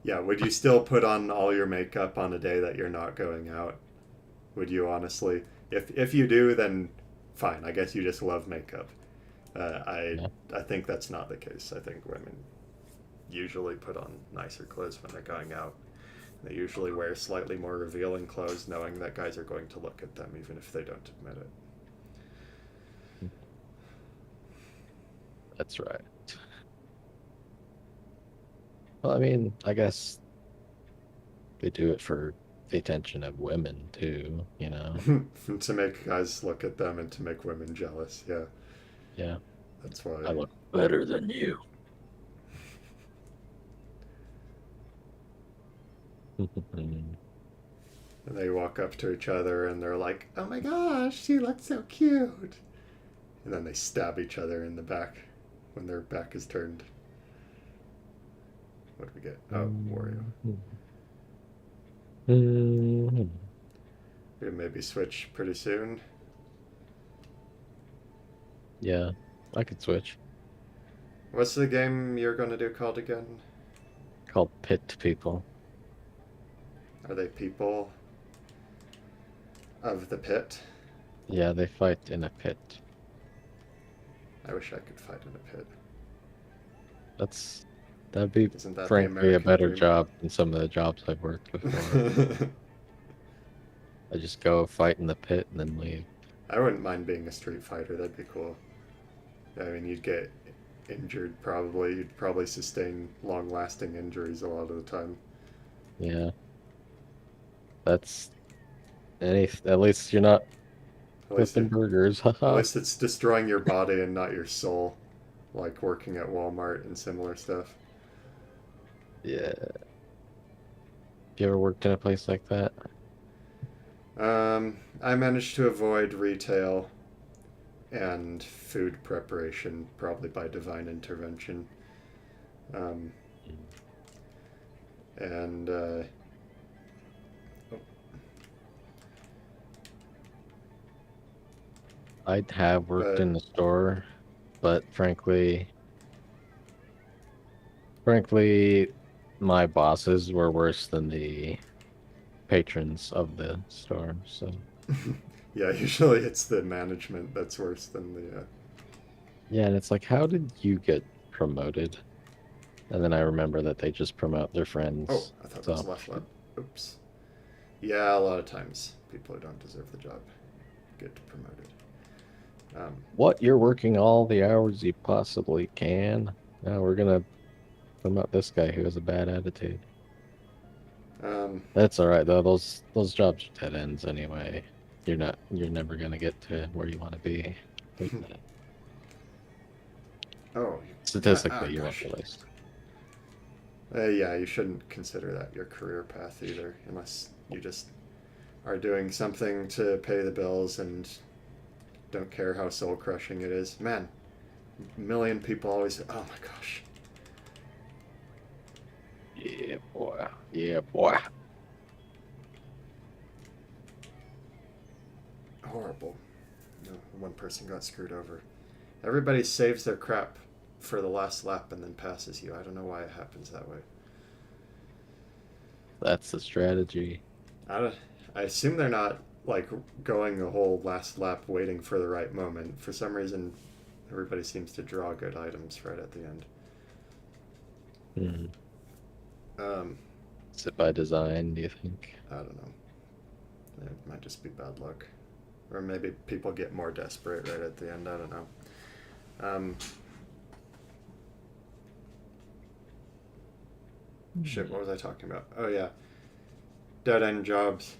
Yeah, would you still put on all your makeup on a day that you're not going out? Would you honestly? If you do, then fine. I guess you just love makeup. Uh, I Yeah. I think that's not the case. I think women usually put on nicer clothes when they're going out. They usually wear slightly more revealing clothes, knowing that guys are going to look at them, even if they don't admit it. That's right. Well, I mean, I guess they do it for the attention of women too, you know? To make guys look at them and to make women jealous. Yeah, Yeah. that's I why. look better than you. And they walk up to each other and they're like, "Oh my gosh, she looks so cute," and then they stab each other in the back when their back is turned. What do we get? Oh, Wario. We maybe switch pretty soon. Yeah, I could switch. What's the game you're going to do called again? Called pit people. Are they people of the pit? Yeah, they fight in a pit. I wish I could fight in a pit. That'd be Isn't that the frankly a American better dream? job than some of the jobs I've worked before. I just go fight in the pit and then leave. I wouldn't mind being a street fighter. That'd be cool. I mean, you'd get injured probably. You'd probably sustain long-lasting injuries a lot of the time. Yeah, that's at least you're not At least flipping it, burgers. at Haha. least it's destroying your body and not your soul, like working at Walmart and similar stuff. Yeah. You ever worked in a place like that? I managed to avoid retail and food preparation, probably by divine intervention. Um, and I have worked but in the store, but frankly, my bosses were worse than the patrons of the store. So yeah, usually it's the management that's worse than the. yeah, and it's like, how did you get promoted? And then I remember that they just promote their Oh, friends. I thought that was So the last one. Oops. Yeah, a lot of times people who don't deserve the job get promoted. what? You're working all the hours you possibly can. Now we're gonna promote this guy who has a bad attitude. um, That's all right though. Those jobs are dead ends anyway. You're never gonna get to where you want to be. oh, Statistically, you won't gosh. at least. Yeah, you shouldn't consider that your career path either, unless you just are doing something to pay the bills and don't care how soul crushing it is. Man, a million people always say, "Oh my gosh, Yeah, boy. Yeah, boy. Horrible. No, one person got screwed over. Everybody saves their crap for the last lap and then passes you. I don't know why it happens that way. That's the strategy. I don't. I assume they're not like going the whole last lap waiting for the right moment. For some reason, everybody seems to draw good items right at the end. Hmm. Um, Is it by design, do you think? I don't know. It might just be bad luck, or maybe people get more desperate right at the end. I don't know. Um, Shit, what was I talking about? Oh yeah, dead end jobs.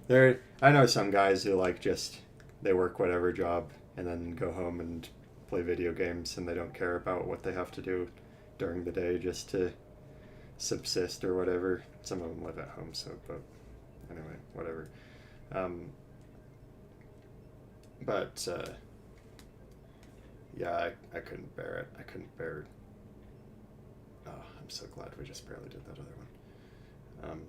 I know some guys who like just they work whatever job and then go home and play video games and they don't care about what they have to do during the day just to subsist or whatever. Some of them live at home, so but anyway, whatever. Um, but yeah, I couldn't bear it. I couldn't bear. Oh, I'm so glad we just barely did that other one.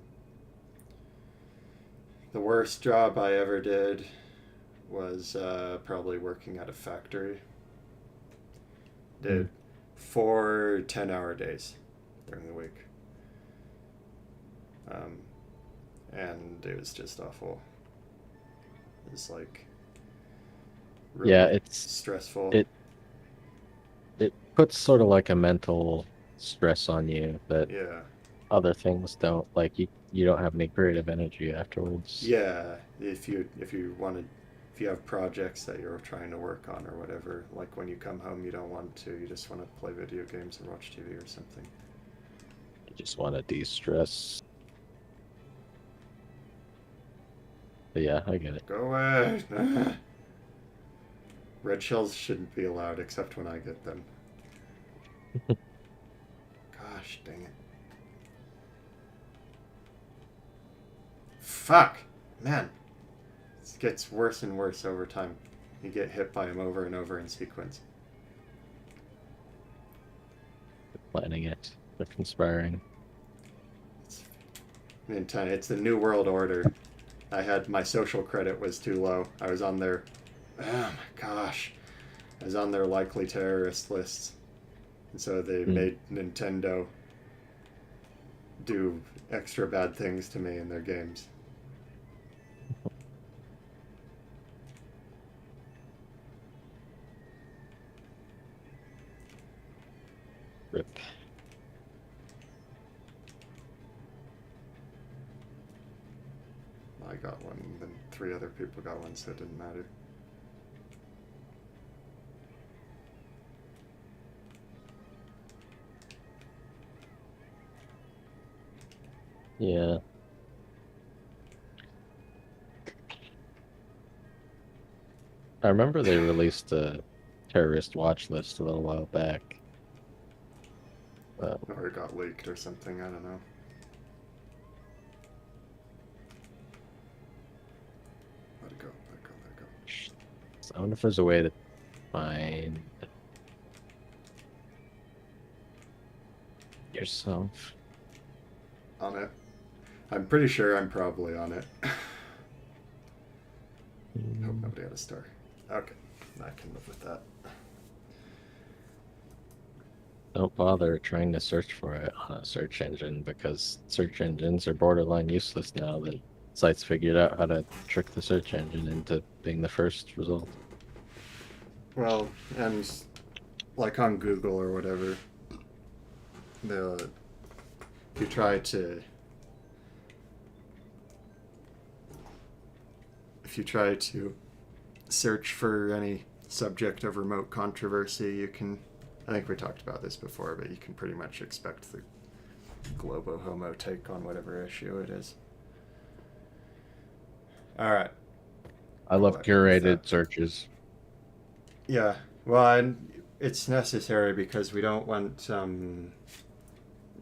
The worst job I ever did was probably working at a factory. Did 4 10-hour days during the week. And it was just awful. It was like really Yeah, it's stressful. it it puts sort of like a mental stress on you that Yeah. other things don't. Like you don't have any creative energy afterwards. Yeah, if you wanted, if you have projects that you're trying to work on or whatever, like when you come home you don't want to, you just want to play video games or watch TV or something. You just want to de-stress. But yeah, I get it. Go away. Red shells shouldn't be allowed except when I get them. Gosh dang it. Fuck! Man. It gets worse and worse over time. You get hit by them over and over in sequence. Planning it. They're conspiring. It's the New World Order. I had my social credit was too low. I was on their, oh my gosh, I was on their likely terrorist lists, and so they made Nintendo do extra bad things to me in their games. Rip. I got one, and then 3 other people got one, so it didn't matter. Yeah. I remember they released a terrorist watch list a little while back. Or it got leaked or something, I don't know. Let it go, let it go, let it go. So I wonder if there's a way to find yourself. On it. I'm pretty sure I'm probably on it. Hope nobody had a star. Okay, I can live with that. Don't bother trying to search for it on a search engine because search engines are borderline useless now that sites figured out how to trick the search engine into being the first result. Well, and like on Google or whatever, if you try to search for any subject of remote controversy, you can, I think we talked about this before, but you can pretty much expect the Globo Homo take on whatever issue it is. All right. I love curated searches. Yeah, well, and it's necessary because we don't want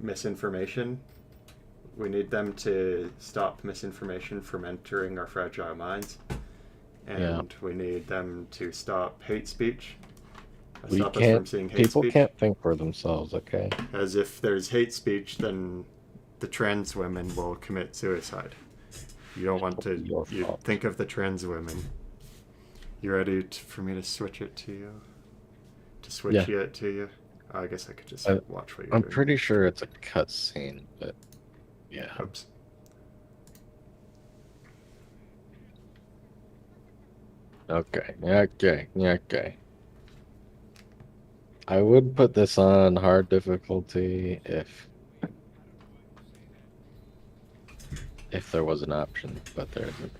misinformation. We need them to stop misinformation from entering our fragile minds. And we need them to stop hate speech. Stop us from seeing hate people speech. can't think for themselves, okay? As if there's hate speech, then the trans women will commit suicide. You don't want to. Your You fault. think of the trans women. You ready for me to switch it to you? To switch Yeah. it to you? I guess I could just I, watch what you're I'm doing. pretty sure it's a cutscene, but yeah. Oops. Okay. Okay. Okay. I would put this on hard difficulty if there was an option, but there isn't.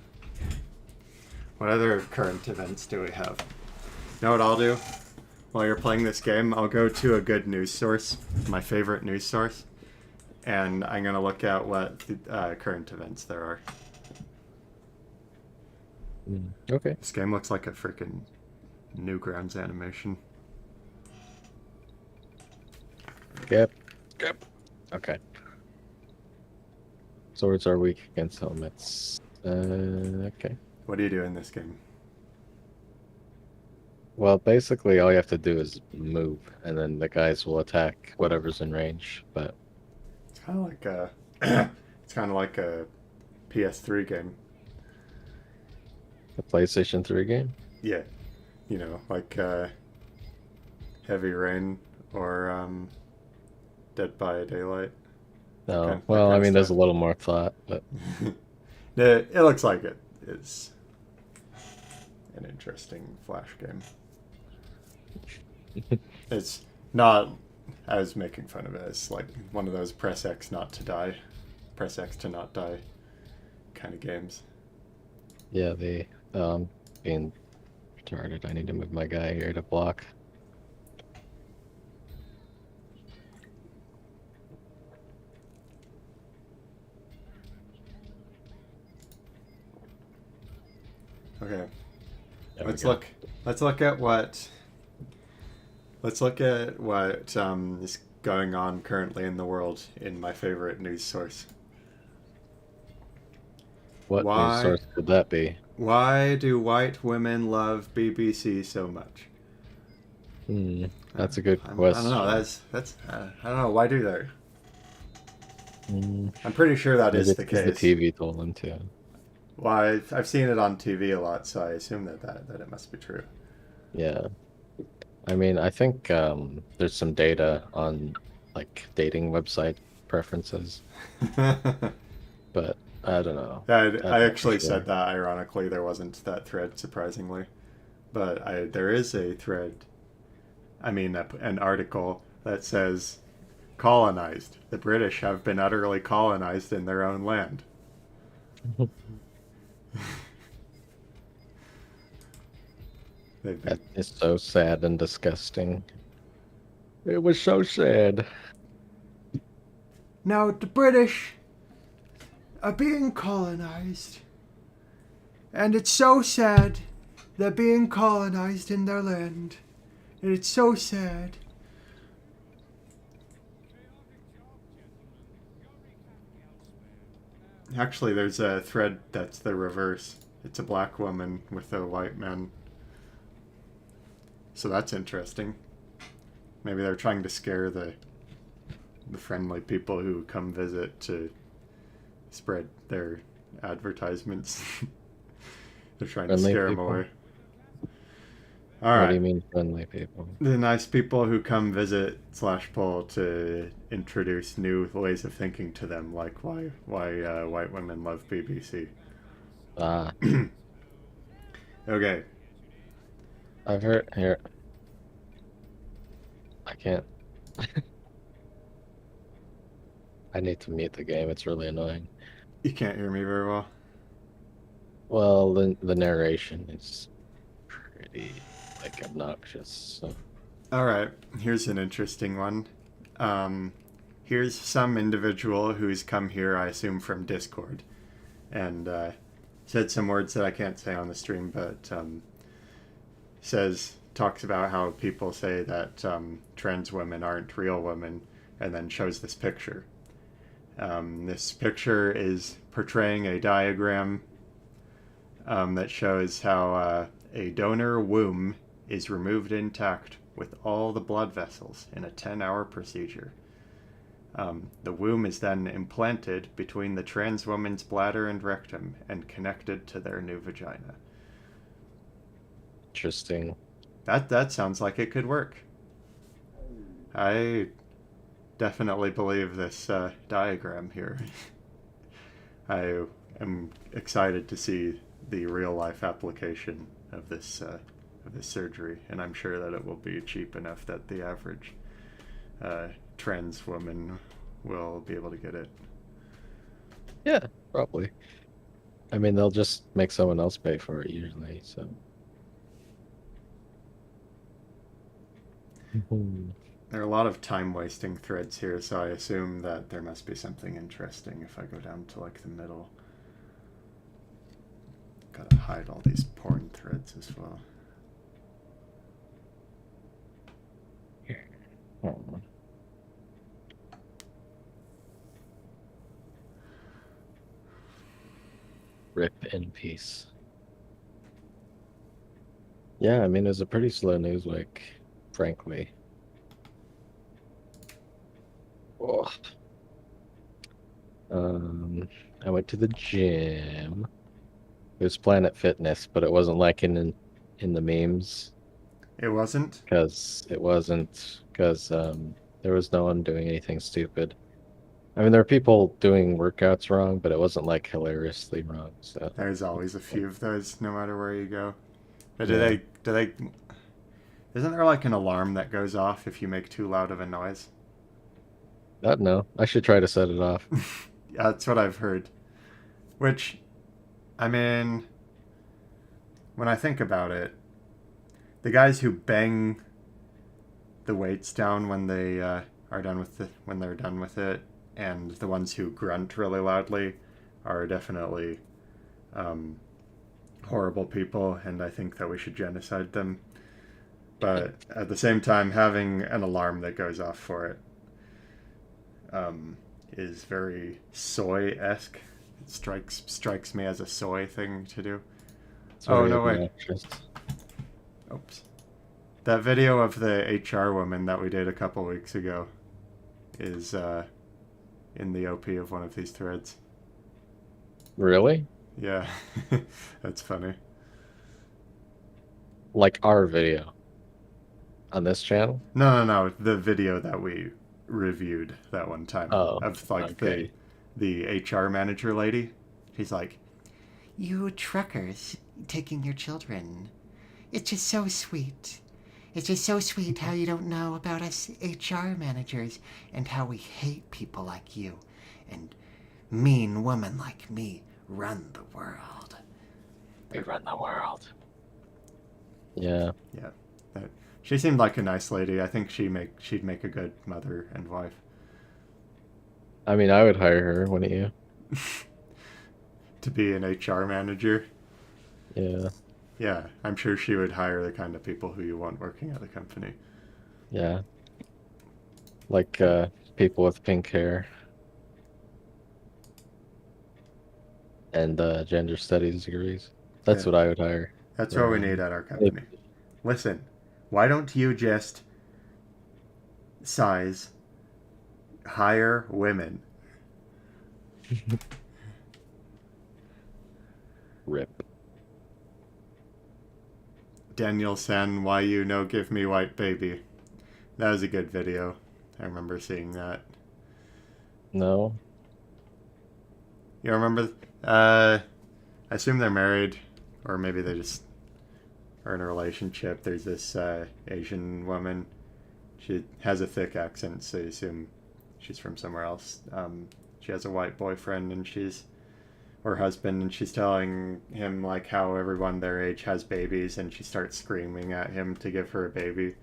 What other current events do we have? You know what I'll do? While you're playing this game, I'll go to a good news source, my favorite news source, and I'm going to look at what current events there are. Okay. This game looks like a freaking Newgrounds animation. Yep. Yep. Okay. Swords are weak against helmets. Okay. What do you do in this game? Well, basically, all you have to do is move, and then the guys will attack whatever's in range. But It's kind of like a, it's kind of like a PS3 game. the PlayStation 3 game. Yeah, you know, like Heavy Rain or Dead by Daylight. No, That well, I kind of mean, there's a stuff. little more thought, but It looks like it is an interesting Flash game. It's not. I was making fun of it. It's like one of those press X not to die, press X to not die kind of games. yeah, the being retarded. I need to move my guy here to block. Okay, There we let's go. look. Let's look at what. Let's look at what is going on currently in the world in my favorite news source. What news Why? source would that be? Why do white women love BBC so much? That's a good I don't question. know. That's. I don't know. Why do they? Hmm, I'm pretty sure that maybe is it's the 'cause case. the TV told them to. Well, I've seen it on TV a lot, so I assume that it must be true. Yeah. I mean, I think there's some data on like dating website preferences, but I don't know. I, I'm I not actually sure. said that ironically. There wasn't that thread, surprisingly, but there is a thread. I mean, an article that says colonized. The British have been utterly colonized in their own land. They've That been. is so sad and disgusting. It was so sad. Now the British are being colonized, and it's so sad. They're being colonized in their land, and it's so sad. Actually, there's a thread that's the reverse. It's a black woman with a white man. So that's interesting. Maybe they're trying to scare the friendly people who come visit to spread their advertisements. They're trying to Friendly scare them people? away. All What do you right. mean friendly people? The nice people who come visit slash pull to introduce new ways of thinking to them, like why white women love BBC. Ah, Okay, I've heard here. I can't. I need to mute the game. It's really annoying. you can't hear me very well. Well, the narration is pretty like obnoxious. So All right, here's an interesting one. Here's some individual who's come here, I assume from Discord, and said some words that I can't say on the stream, but talks about how people say that trans women aren't real women, and then shows this picture. This picture is portraying a diagram that shows how a donor womb is removed intact with all the blood vessels in a 10-hour procedure. The womb is then implanted between the trans woman's bladder and rectum and connected to their new vagina. Interesting. That sounds like it could work. I definitely believe this diagram here. I am excited to see the real life application of this surgery, and I'm sure that it will be cheap enough that the average trans woman will be able to get it. Yeah, probably. I mean, they'll just make someone else pay for it usually, so. Mhm. There are a lot of time wasting threads here, so I assume that there must be something interesting if I go down to like the middle. Gotta hide all these porn threads as well. Hmm. Rip in peace. Yeah, I mean, it was a pretty slow news week, frankly. Oh. I went to the gym. It was Planet Fitness, but it wasn't like in the memes It wasn't? because there was no one doing anything stupid. I mean, there were people doing workouts wrong, but it wasn't like hilariously wrong. So There's always a few of those, no matter where you go. But yeah, do they, isn't there like an alarm that goes off if you make too loud of a noise? I don't know. I should try to set it off. Yeah, that's what I've heard. Which, I mean, when I think about it, the guys who bang the weights down when they are done with when they're done with it, and the ones who grunt really loudly are definitely horrible people, and I think that we should genocide them. But at the same time, having an alarm that goes off for it is very soy-esque. It strikes me as a soy thing to do. It's Oh very no, wait. obnoxious. Oops. That video of the HR woman that we did a couple weeks ago is in the OP of one of these threads. Really? Yeah, that's funny. Like our video on this channel? No. The video that we reviewed that one time Oh, of like okay. the HR manager lady. She's like, "You truckers taking your children. It's just so sweet. It's just so sweet how you don't know about us HR managers and how we hate people like you and mean women like me run the world." We run the world. Yeah. Yeah, that, she seemed like a nice lady. I think she'd make a good mother and wife. I mean, I would hire her, wouldn't you? To be an HR manager. Yeah. Yeah, I'm sure she would hire the kind of people who you want working at the company. Yeah. Like people with pink hair and gender studies degrees. That's Yeah, what I would hire. that's what For, we need at our if- company. Listen, why don't you just size hire women? Rip. Daniel San, why you no give me white baby? That was a good video. I remember seeing that. No. You remember? I assume they're married, or maybe they just are in a relationship. There's this Asian woman. She has a thick accent, so you assume she's from somewhere else. She has a white boyfriend, and she's or husband, and she's telling him like how everyone their age has babies, and she starts screaming at him to give her a baby.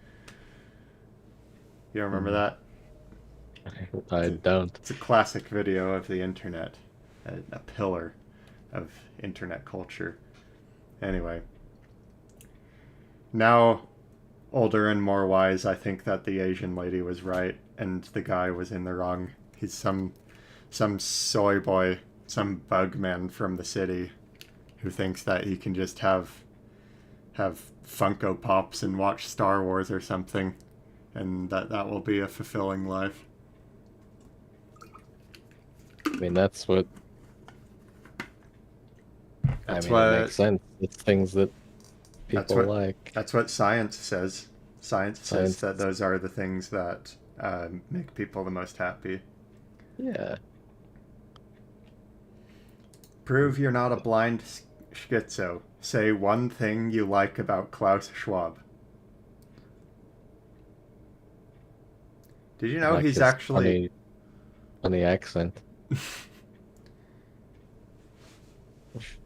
You remember Mm. that? I don't. It's a classic video of the internet, a pillar of internet culture. Anyway, now older and more wise, I think that the Asian lady was right and the guy was in the wrong. He's some soy boy, some bug man from the city who thinks that he can just have Funko Pops and watch Star Wars or something, and that will be a fulfilling life. mean, that's what. I That's mean, it what makes sense. It's things that that's people what like. that's what science says. Science says Science. that those are the things that make people the most happy. Yeah. Prove you're not a blind schizo. Say one thing you like about Klaus Schwab. Did you I know like he's his actually funny accent.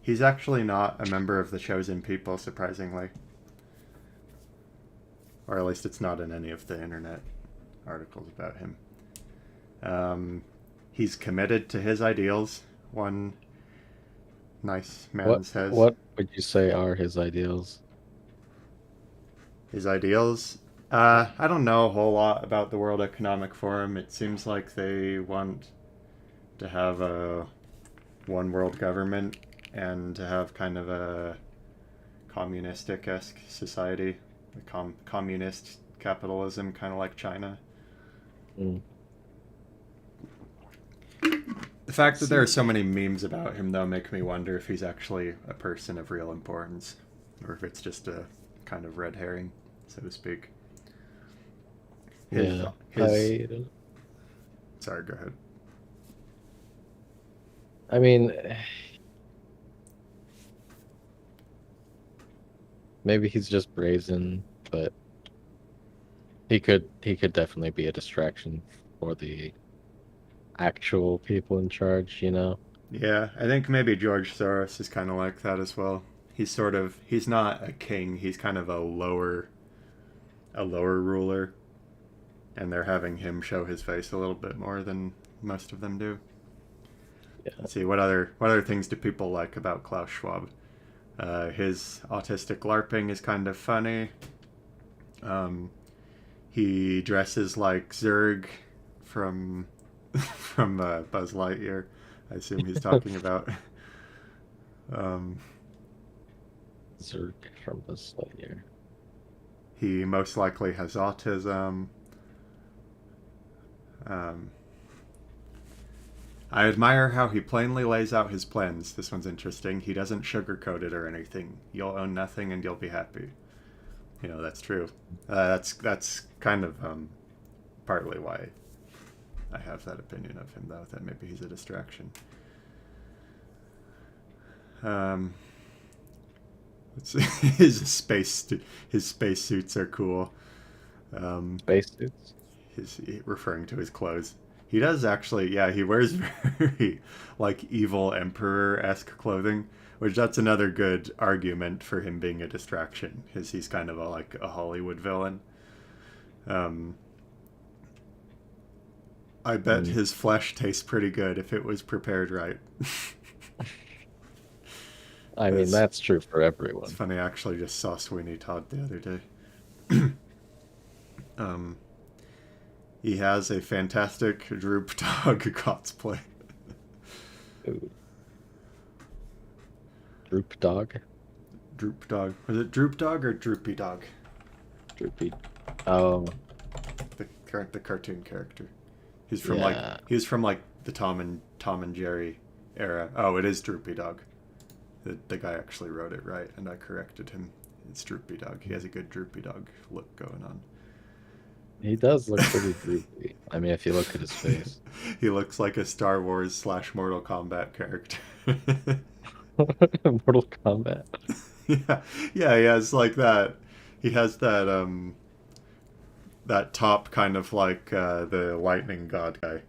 he's actually not a member of the chosen people, surprisingly. Or at least it's not in any of the internet articles about him. He's committed to his ideals, one nice man What says. what would you say are his ideals? His ideals? I don't know a whole lot about the World Economic Forum. It seems like they want to have a one world government and to have kind of a communistic-esque society, communist capitalism, kind of like China. Mm. The fact that there are See, so many memes about him, though, make me wonder if he's actually a person of real importance, or if it's just a kind of red herring, so to speak. His yeah. his. Sorry, go ahead. I mean, maybe he's just brazen, but he could definitely be a distraction for the actual people in charge, you know? Yeah, I think maybe George Soros is kind of like that as well. He's not a king. He's kind of a lower ruler, and they're having him show his face a little bit more than most of them do. Yeah. Let's see what other things do people like about Klaus Schwab? His autistic LARPing is kind of funny. He dresses like Zurg from Buzz Lightyear. I assume he's talking about. Um, Zerg from this year. he most likely has autism. I admire how he plainly lays out his plans. This one's interesting. He doesn't sugarcoat it or anything. You'll own nothing and you'll be happy. You know, that's true. That's kind of partly why I have that opinion of him, though, that maybe he's a distraction. Let's see. His space suits are cool. Spacesuits? His referring to his clothes. He does actually, yeah. He wears very like evil emperor-esque clothing, which that's another good argument for him being a distraction, because he's kind of like a Hollywood villain. I bet Mm. his flesh tastes pretty good if it was prepared right. I mean, that's true for It's everyone. funny. I actually just saw Sweeney Todd the other day. um, he has a fantastic Droop Dog cosplay. Ooh. Droop dog? Droop Dog. Was it Droop Dog or Droopy Dog? Droopy. Oh, The cartoon character. yeah. He was from like the Tom and Jerry era. Oh, it is Droopy Dog. The guy actually wrote it right, and I corrected him. It's Droopy Dog. He has a good Droopy Dog look going on. He does look pretty droopy. I mean, if you look at his face. He looks like a Star Wars / Mortal Kombat character. Mortal Kombat. Yeah, yeah, he has like that. He has that top kind of like the lightning god guy,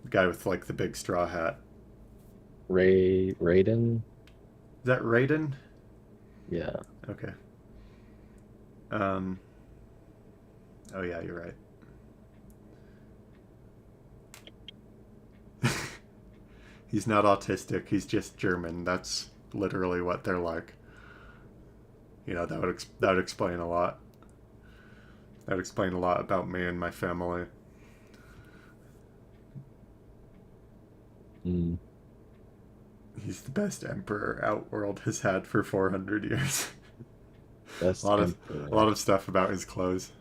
the guy with like the big straw hat. Raiden? Is that Raiden? Yeah. Okay. Um. Oh yeah, you're right. He's not autistic. He's just German. That's literally what they're like. You know, that would explain a lot. That would explain a lot about me and my family. Mm. He's the best emperor Outworld has had for 400 years. Best A emperor. lot of stuff about his clothes.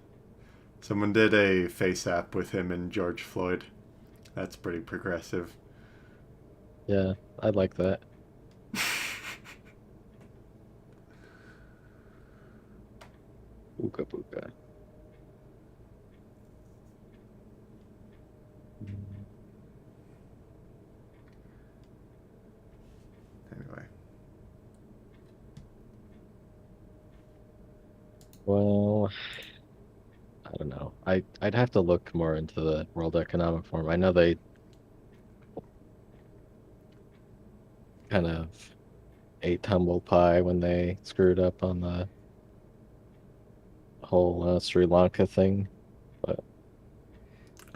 Someone did a face app with him and George Floyd. That's pretty progressive. Yeah, I like that. Ooga booga. Mm. Anyway. Well, I don't know. I'd have to look more into the World Economic Forum. I know they kind of ate humble pie when they screwed up on the whole Sri Lanka thing, but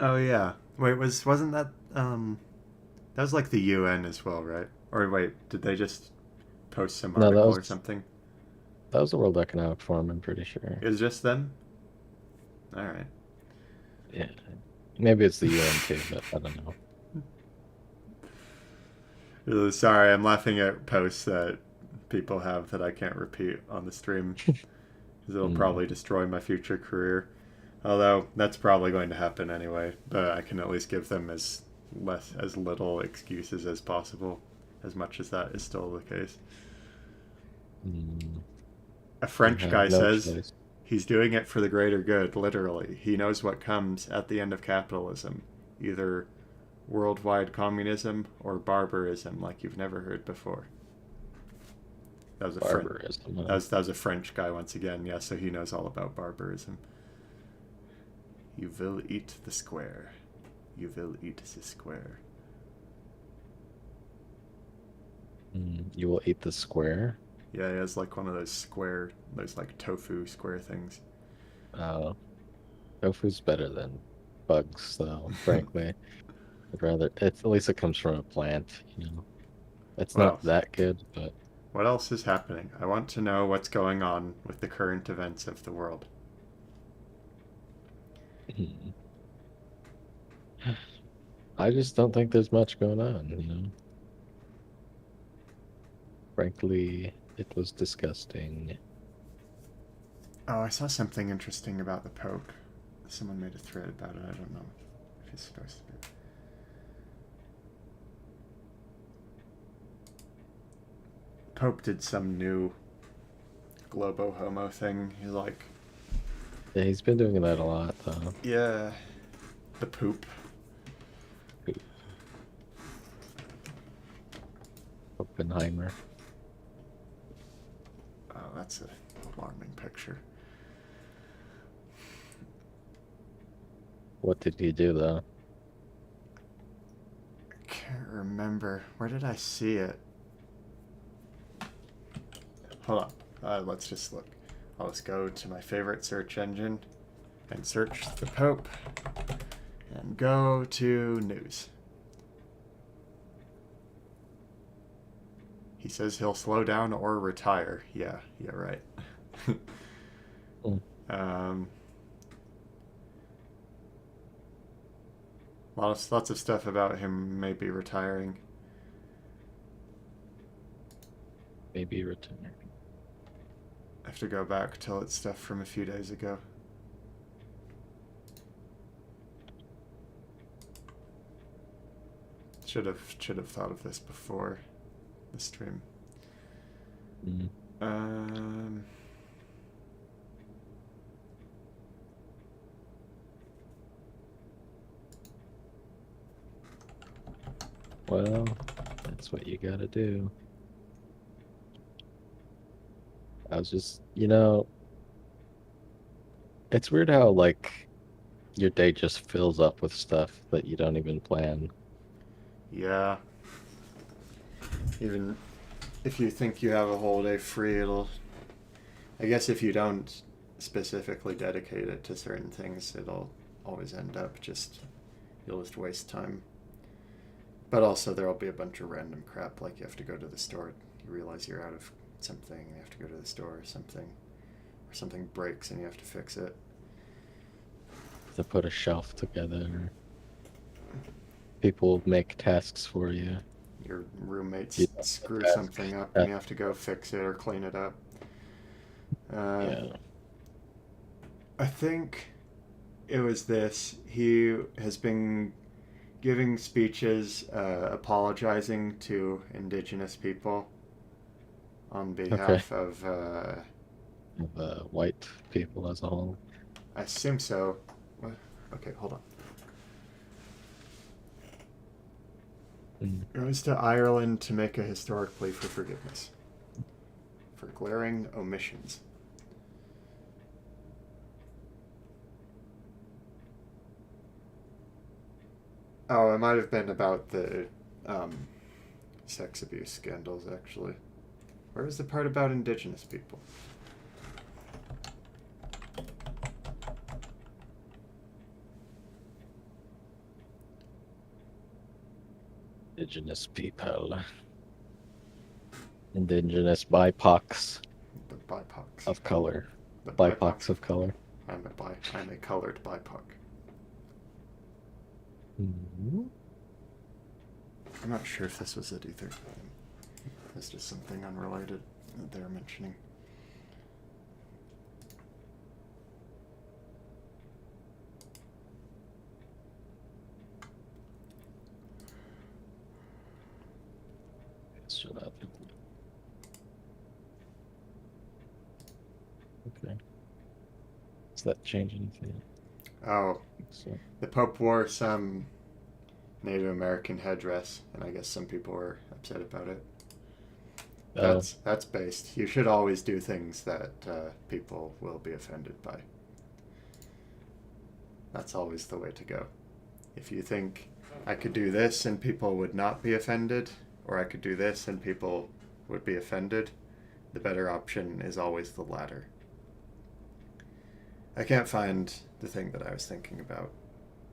Oh yeah. Wait, wasn't that that was like the UN as well, right? Or wait, did they just post some no, article or something? that was the World Economic Forum, I'm pretty sure. It was just them? All right. Yeah, maybe it's the UN too, but I don't know. Sorry, I'm laughing at posts that people have that I can't repeat on the stream because it'll Mm, probably destroy my future career. Although that's probably going to happen anyway, but I can at least give them as little excuses as possible, as much as that is still the case. mm, A you French have guy no says choice. he's doing it for the greater good, literally. He knows what comes at the end of capitalism, either worldwide communism or barbarism like you've never heard before. That was a French Barbarism. that was a French guy once again, yeah, so he knows all about barbarism. You will eat the square. You will eat the square. You will eat the square. Yeah, he has like one of those like tofu square things. Uh, Tofu's better than bugs, though, frankly. I'd rather, at least it comes from a plant, you know. It's What not else? that good, but What else is happening? I want to know what's going on with the current events of the world. I just don't think there's much going on, you know. Frankly, it was disgusting. Oh, I saw something interesting about the Pope. Someone made a thread about it. I don't know if he's supposed to be. Pope did some new globo homo thing. He's like, Yeah, he's been doing that a lot, though. yeah, the poop. Oppenheimer. Oh, that's an alarming picture. What did he do, though? I can't remember. Where did I see it? Hold on. Let's just look. I'll just go to my favorite search engine and search the Pope and go to news. He says he'll slow down or retire. Yeah, right. Hmm. um, lots of stuff about him maybe retiring. Maybe return. I have to go back till it's stuff from a few days ago. Should have thought of this before the stream. Mm. Um, Well, that's what you gotta do. I was just, it's weird how, like, your day just fills up with stuff that you don't even plan. yeah. Even if you think you have a whole day free, it'll. I guess if you don't specifically dedicate it to certain things, it'll always end up just. You'll just waste time. But also, there'll be a bunch of random crap, like you have to go to the store, you realize you're out of something, you have to go to the store or something breaks and you have to fix it. To put a shelf together. People make tasks for you. Your You roommates don't have screw tasks. something up and you have to go fix it or clean it up. Uh, Yeah. I think it was this. He has been giving speeches apologizing to indigenous people on Okay. behalf of, White people as a whole. I assume so. What? Okay, hold on. Mm. Goes to Ireland to make a historic plea for forgiveness for glaring omissions. Oh, it might have been about the um, sex abuse scandals, actually. Where is the part about indigenous people? Indigenous people. Indigenous BIPOCs The BIPOCs. of color. The BIPOC. BIPOCs of color. I'm a colored BIPOC. Mm-hmm. I'm not sure if this was it either. It's just something unrelated that they're mentioning. Shut up. Okay. Does that change anything? Oh, So, the Pope wore some Native American headdress, and I guess some people were upset about it. oh, That's based. You should always do things that people will be offended by. That's always the way to go. If you think I could do this and people would not be offended, or I could do this and people would be offended, the better option is always the latter. I can't find the thing that I was thinking about,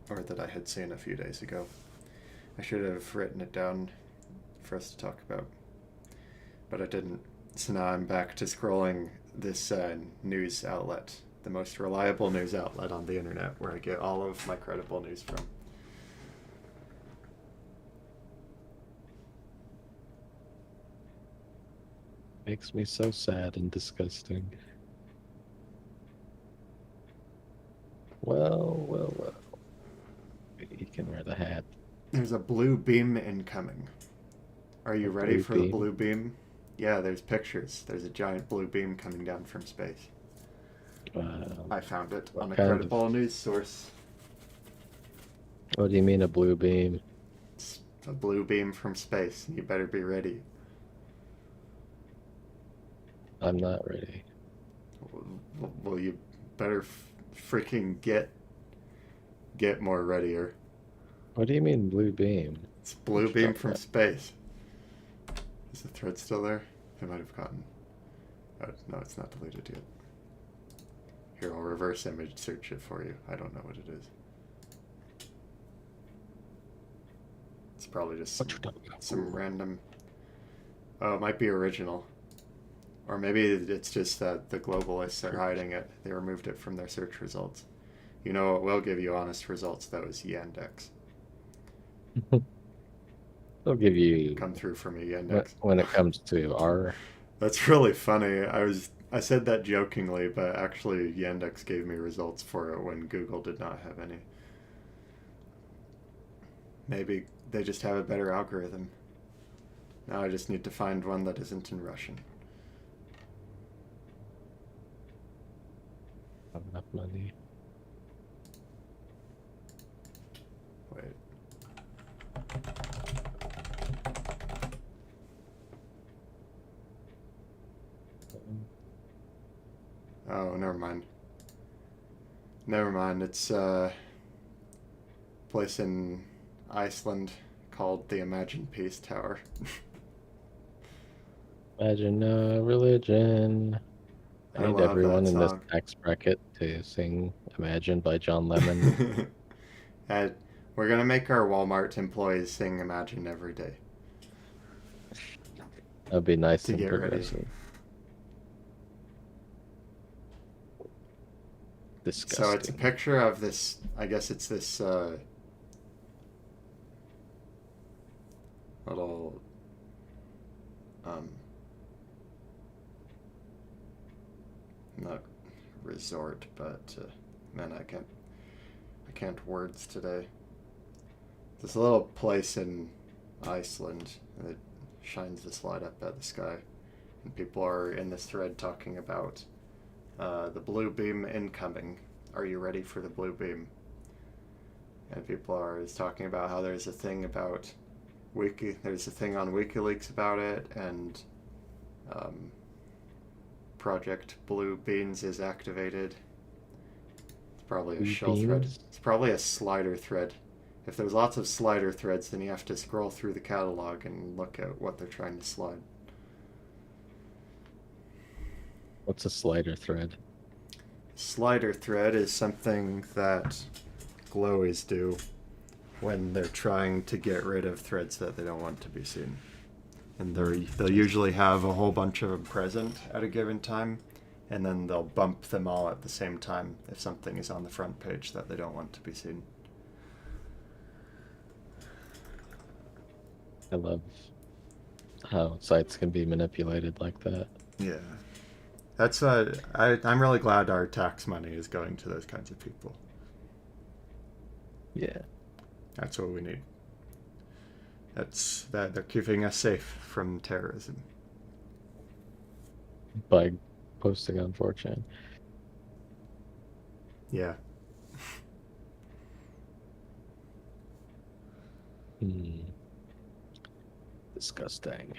or that I had seen a few days ago. I should have written it down for us to talk about, but I didn't. So now I'm back to scrolling this news outlet, the most reliable news outlet on the internet, where I get all of my credible news from. makes me so sad and disgusting. Well. You can wear the hat. There's a blue beam incoming. Are you ready Blue for the beam. blue beam? Yeah, there's pictures. There's a giant blue beam coming down from space. I found it on a credible news source. What do you mean a blue beam? It's a blue beam from space. You better be ready. I'm not ready. Well, you better freaking get more readier. What do you mean blue beam? It's blue beam from space. Is the thread still there? I might have gotten. Oh, no, it's not deleted yet. Here, I'll reverse image search it for you. I don't know what it is. It's probably just some random. Oh, it might be original. Or maybe it's just that the globalists are hiding it. They removed it from their search results. You know what will give you honest results, though, is Yandex. They'll give you Come through for me, Yandex. when it comes to our. That's really funny. I said that jokingly, but actually Yandex gave me results for it when Google did not have any. Maybe they just have a better algorithm. Now I just need to find one that isn't in Russian. Have enough money. Wait. Oh, never mind. Never mind. It's a place in Iceland called the Imagine Peace Tower. Imagine religion. I need love everyone that in this song. tax bracket to sing Imagine by John Lemon. And we're gonna make our Walmart employees sing Imagine every day That'd be nice to and get ready. progressive. Disgusting. So it's a picture of this. I guess it's this little not resort, but man, I can't words today. There's a little place in Iceland that shines this light up at the sky, and people are in this thread talking about the blue beam incoming. Are you ready for the blue beam? And people are talking about how there's a thing about there's a thing on WikiLeaks about it, and um, Project Blue Beans is activated. It's probably a Blue shell thread. beans? It's probably a slider thread. If there's lots of slider threads, then you have to scroll through the catalog and look at what they're trying to slide. What's a slider thread? Slider thread is something that glowies do when they're trying to get rid of threads that they don't want to be seen. And they'll usually have a whole bunch of them present at a given time, and then they'll bump them all at the same time if something is on the front page that they don't want to be seen. I love how sites can be manipulated like that. Yeah. That's I'm really glad our tax money is going to those kinds of people. Yeah. That's what we need. That's that they're keeping us safe from terrorism. By posting on 4chan. Yeah. Hmm. Disgusting.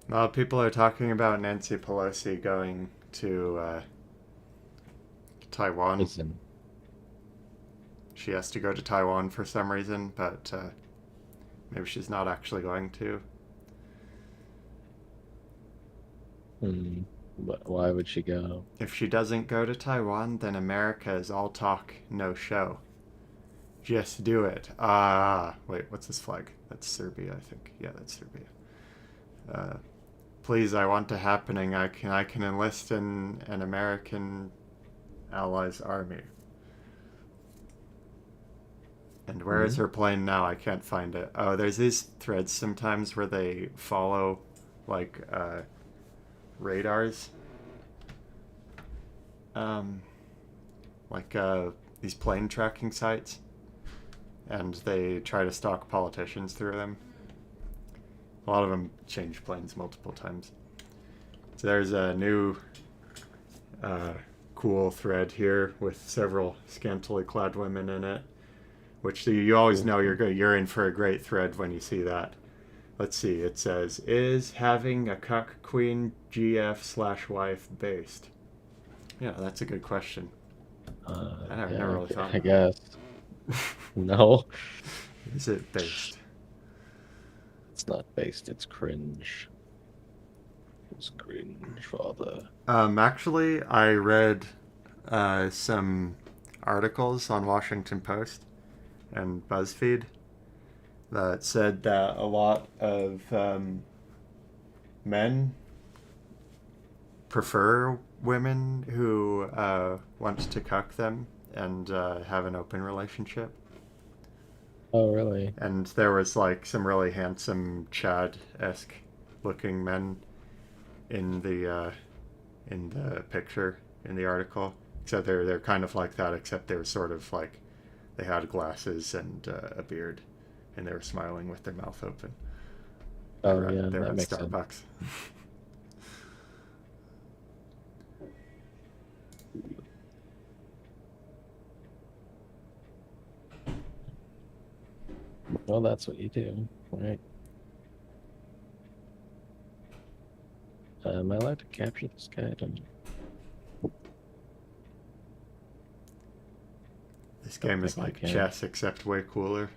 Well, people are talking about Nancy Pelosi going to Taiwan. Listen, She has to go to Taiwan for some reason, but maybe she's not actually going to. but why would she go? If she doesn't go to Taiwan, then America is all talk, no show. Just do it. Wait, what's this flag? That's Serbia, I think. Yeah, that's Serbia. Please, I want a happening. I can enlist in an American allies army. And where is her plane now? I can't find it. Oh, there's these threads sometimes where they follow, like, radars. Like, these plane tracking sites. And they try to stalk politicians through them. A lot of them change planes multiple times. So there's a new cool thread here with several scantily clad women in it, which you always know you're in for a great thread when you see that. Let's see. It says, "Is having a cuck queen GF/wife based?" Yeah, that's a good question. I never really thought I about guess. No, Is it based? it's not based. It's cringe. It's cringe, father. Actually, I read some articles on Washington Post and BuzzFeed that said that a lot of men prefer women who want to cuck them and have an open relationship. Oh, really? And there was like some really handsome Chad-esque looking men in the picture in the article. Except they're kind of like that, except they were sort of like they had glasses and a beard, and they were smiling with their mouth open. Oh, yeah, They're that at makes Starbucks. Well, that's what you do, right? Am I allowed to capture this guy? I don't know. This game is think I like can. chess, except way cooler.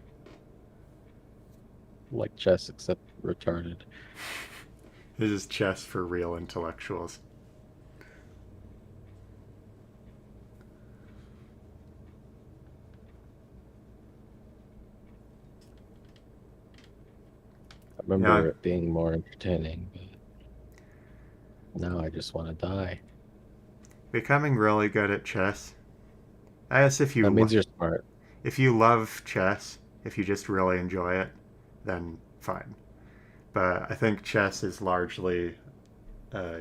Like chess, except retarded. This is chess for real intellectuals. I remember Yeah, it being more entertaining, but now I just want to die. becoming really good at chess. I guess That means you're smart. if you love chess, if you just really enjoy it, then fine. But I think chess is largely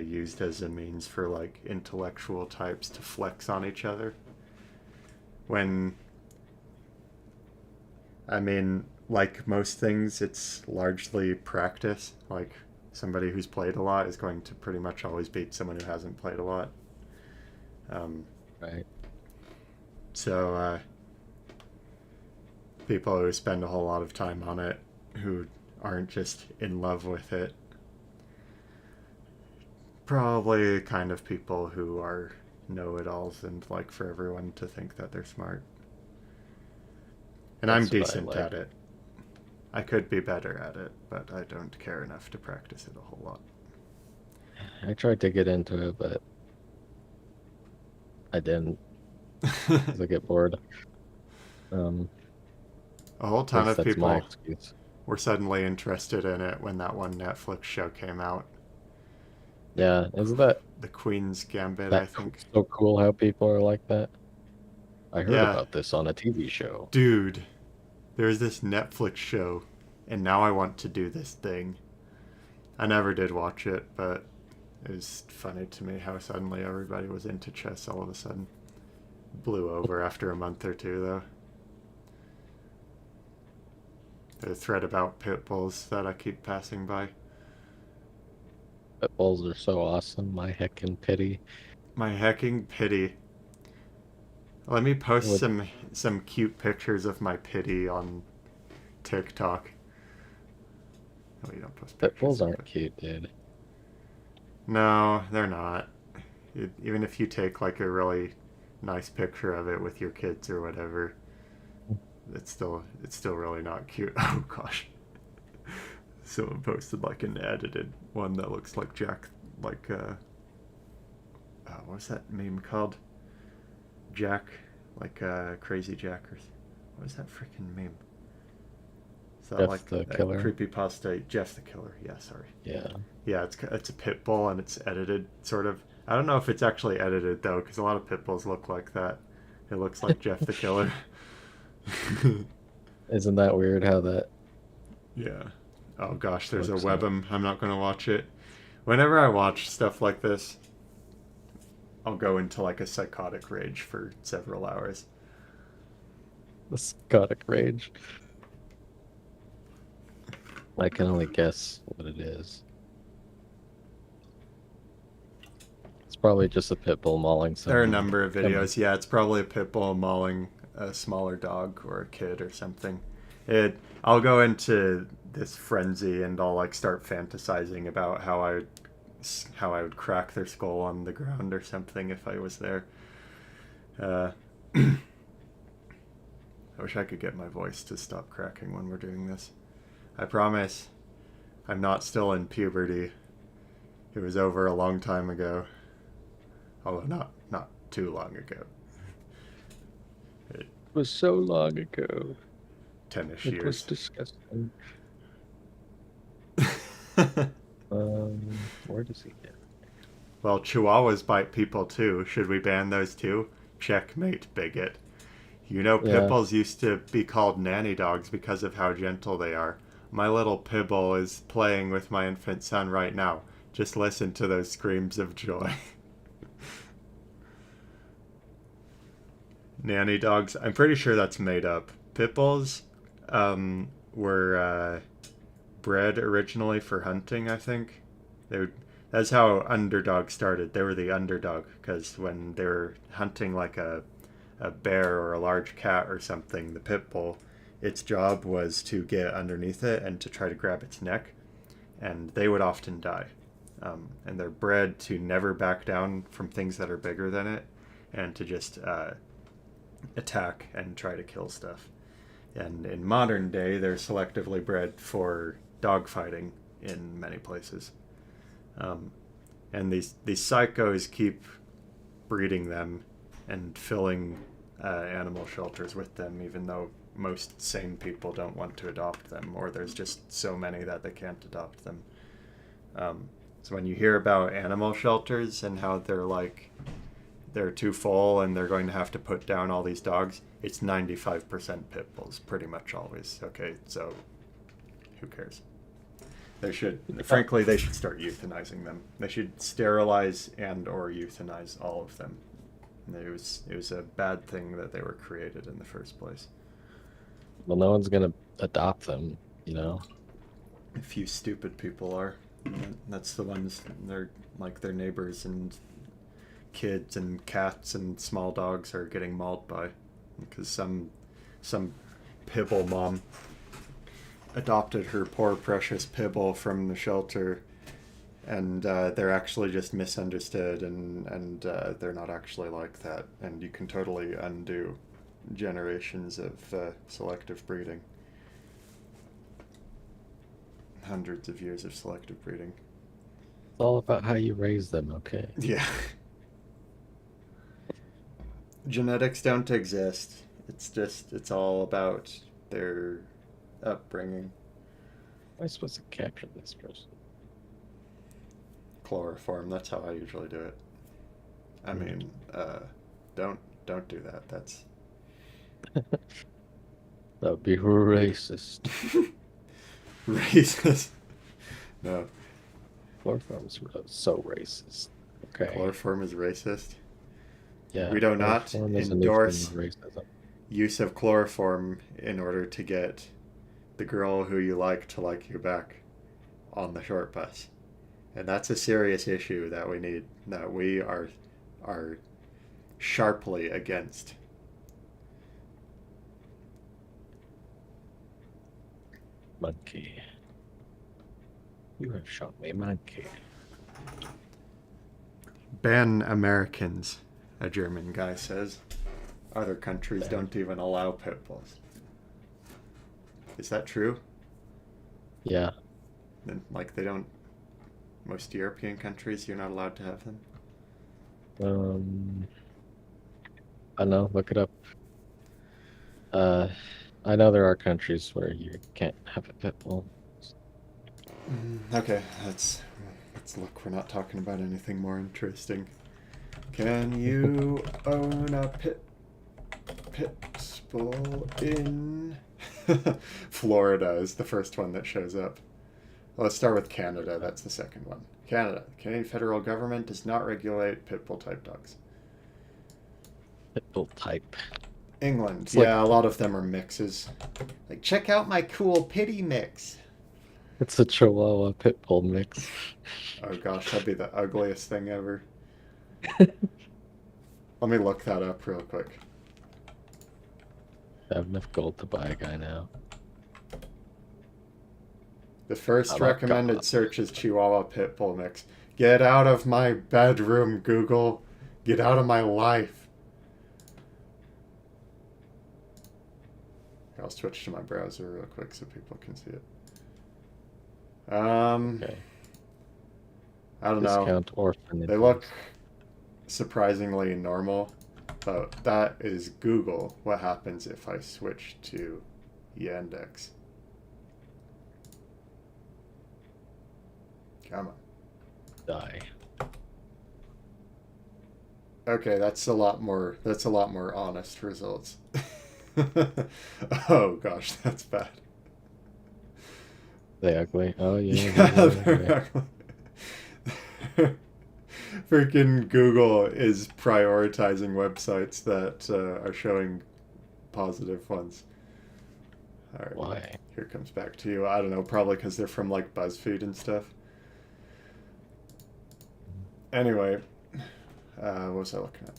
used as a means for like intellectual types to flex on each other. When, I mean, like most things, it's largely practice. Like somebody who's played a lot is going to pretty much always beat someone who hasn't played a lot. Um, Right. so people who spend a whole lot of time on it, who aren't just in love with it, probably kind of people who are know-it-alls and like for everyone to think that they're smart. And I'm That's what I decent like. at it. I could be better at it, but I don't care enough to practice it a whole lot. I tried to get into it, but I didn't because I get bored. A whole At ton least of that's my people excuse. were suddenly interested in it when that one Netflix show came out. The Yeah, isn't that the Queen's Gambit, I that think. so cool how people are like that? I heard Yeah, about this on a TV show. dude, there's this Netflix show, and now I want to do this thing. I never did watch it, but it was funny to me how suddenly everybody was into chess all of a sudden. Blew over after a month or two, though. The thread about pit bulls that I keep passing by. Pit bulls are so awesome. My heckin' pity. My hecking pity. Let me post Would some cute pictures of my pity on TikTok. Oh, you don't post pit pictures bulls of aren't it. cute, dude. No, they're not. Even if you take like a really nice picture of it with your kids or whatever, it's still really not cute. Oh gosh. Someone posted like an edited one that looks like Jack, like what's that meme called? Jack, like Crazy Jack or what is that freaking meme? Is that Jeff like the that killer. creepypasta Jeff the Killer? Yeah, sorry. Yeah. Yeah, it's a pit bull and it's edited sort of. I don't know if it's actually edited though, because a lot of pit bulls look like that. It looks like Jeff the Killer. Isn't that weird how that Yeah. Oh gosh, there's a works out? webm. I'm not gonna watch it. Whenever I watch stuff like this, I'll go into like a psychotic rage for several hours. The psychotic rage. I can only guess what it is. It's probably just a pit bull mauling There are a someone. number of Come on. videos. Yeah, it's probably a pit bull mauling a smaller dog or a kid or something. I'll go into this frenzy and I'll like start fantasizing about how I would crack their skull on the ground or something if I was there. Uh, I wish I could get my voice to stop cracking when we're doing this. I promise I'm not still in puberty. It was over a long time ago. Although not too long ago. It was so long ago. 10-ish It was years. disgusting. Where does he get? Well, chihuahuas bite people too. Should we ban those too? Checkmate, bigot. You know, pit Yeah, bulls used to be called nanny dogs because of how gentle they are. My little pit bull is playing with my infant son right now. Just listen to those screams of joy. Nanny dogs. I'm pretty sure that's made up. Pit bulls were bred originally for hunting, I think. They would, that's how underdog started. They were the underdog because when they were hunting like a bear or a large cat or something, the pit bull, its job was to get underneath it and to try to grab its neck, and they would often die. And they're bred to never back down from things that are bigger than it and to just attack and try to kill stuff. And in modern day, they're selectively bred for dogfighting in many places. Um, and these psychos keep breeding them and filling animal shelters with them, even though most sane people don't want to adopt them, or there's just so many that they can't adopt them. So when you hear about animal shelters and how they're too full and they're going to have to put down all these dogs, it's 95% pit bulls, pretty much always. Okay, so who cares? They should, frankly, they should start euthanizing them. They should sterilize and or euthanize all of them. It was a bad thing that they were created in the first place. Well, no one's gonna adopt them, you know. A few stupid people are. That's the ones they're like their neighbors and kids and cats and small dogs are getting mauled by because some pibble mom adopted her poor precious pibble from the shelter, and they're actually just misunderstood, and they're not actually like that, and you can totally undo generations of selective breeding, hundreds of years of selective breeding. It's all about how you raise them, okay? Yeah. Genetics don't exist. It's all about their upbringing. How am I supposed to capture this person? Chloroform, that's how I usually do it. I mean, don't do that. That's That would be racist. racist. No, Chloroform's so racist. Okay. chloroform is racist. Yeah. We do not chloroform is a new endorse form of racism. use of chloroform in order to get the girl who you like to like you back on the short bus. And that's a serious issue that we are sharply against. Monkey. You have shown me monkey. Ban Americans, a German guy says. Other countries don't even allow pit bulls. Is that true? Yeah. And, like, they don't. Most European countries, you're not allowed to have them. I know. Look it up. I know there are countries where you can't have a pit bull. Okay, let's look. We're not talking about anything more interesting. Can you own a pit bull in Florida? Is the first one that shows up. Let's start with Canada. That's the second one. Canada. The Canadian federal government does not regulate pit bull type dogs. Pit bull type. England. It's Yeah, a lot of them are mixes. Like, check out my cool pitty mix. It's a Chihuahua pit bull mix. Oh gosh, that'd be the ugliest thing ever. Let me look that up real quick. I have enough gold to buy a guy now. The first Oh my recommended God. search is Chihuahua pit bull mix. Get out of my bedroom, Google. Get out of my life. I'll switch to my browser real quick so people can see it. Okay. I don't know. Discount orphan. They look surprisingly normal, but that is Google. What happens if I switch to Yandex? Come on. Die. Okay, that's a lot more honest results. Oh gosh, that's bad. They ugly. Oh yeah. Yeah, they're ugly. they're freaking Google is prioritizing websites that are showing positive ones. All right. Why? Here comes back to you. I don't know, probably because they're from like BuzzFeed and stuff. Anyway, what was I looking at?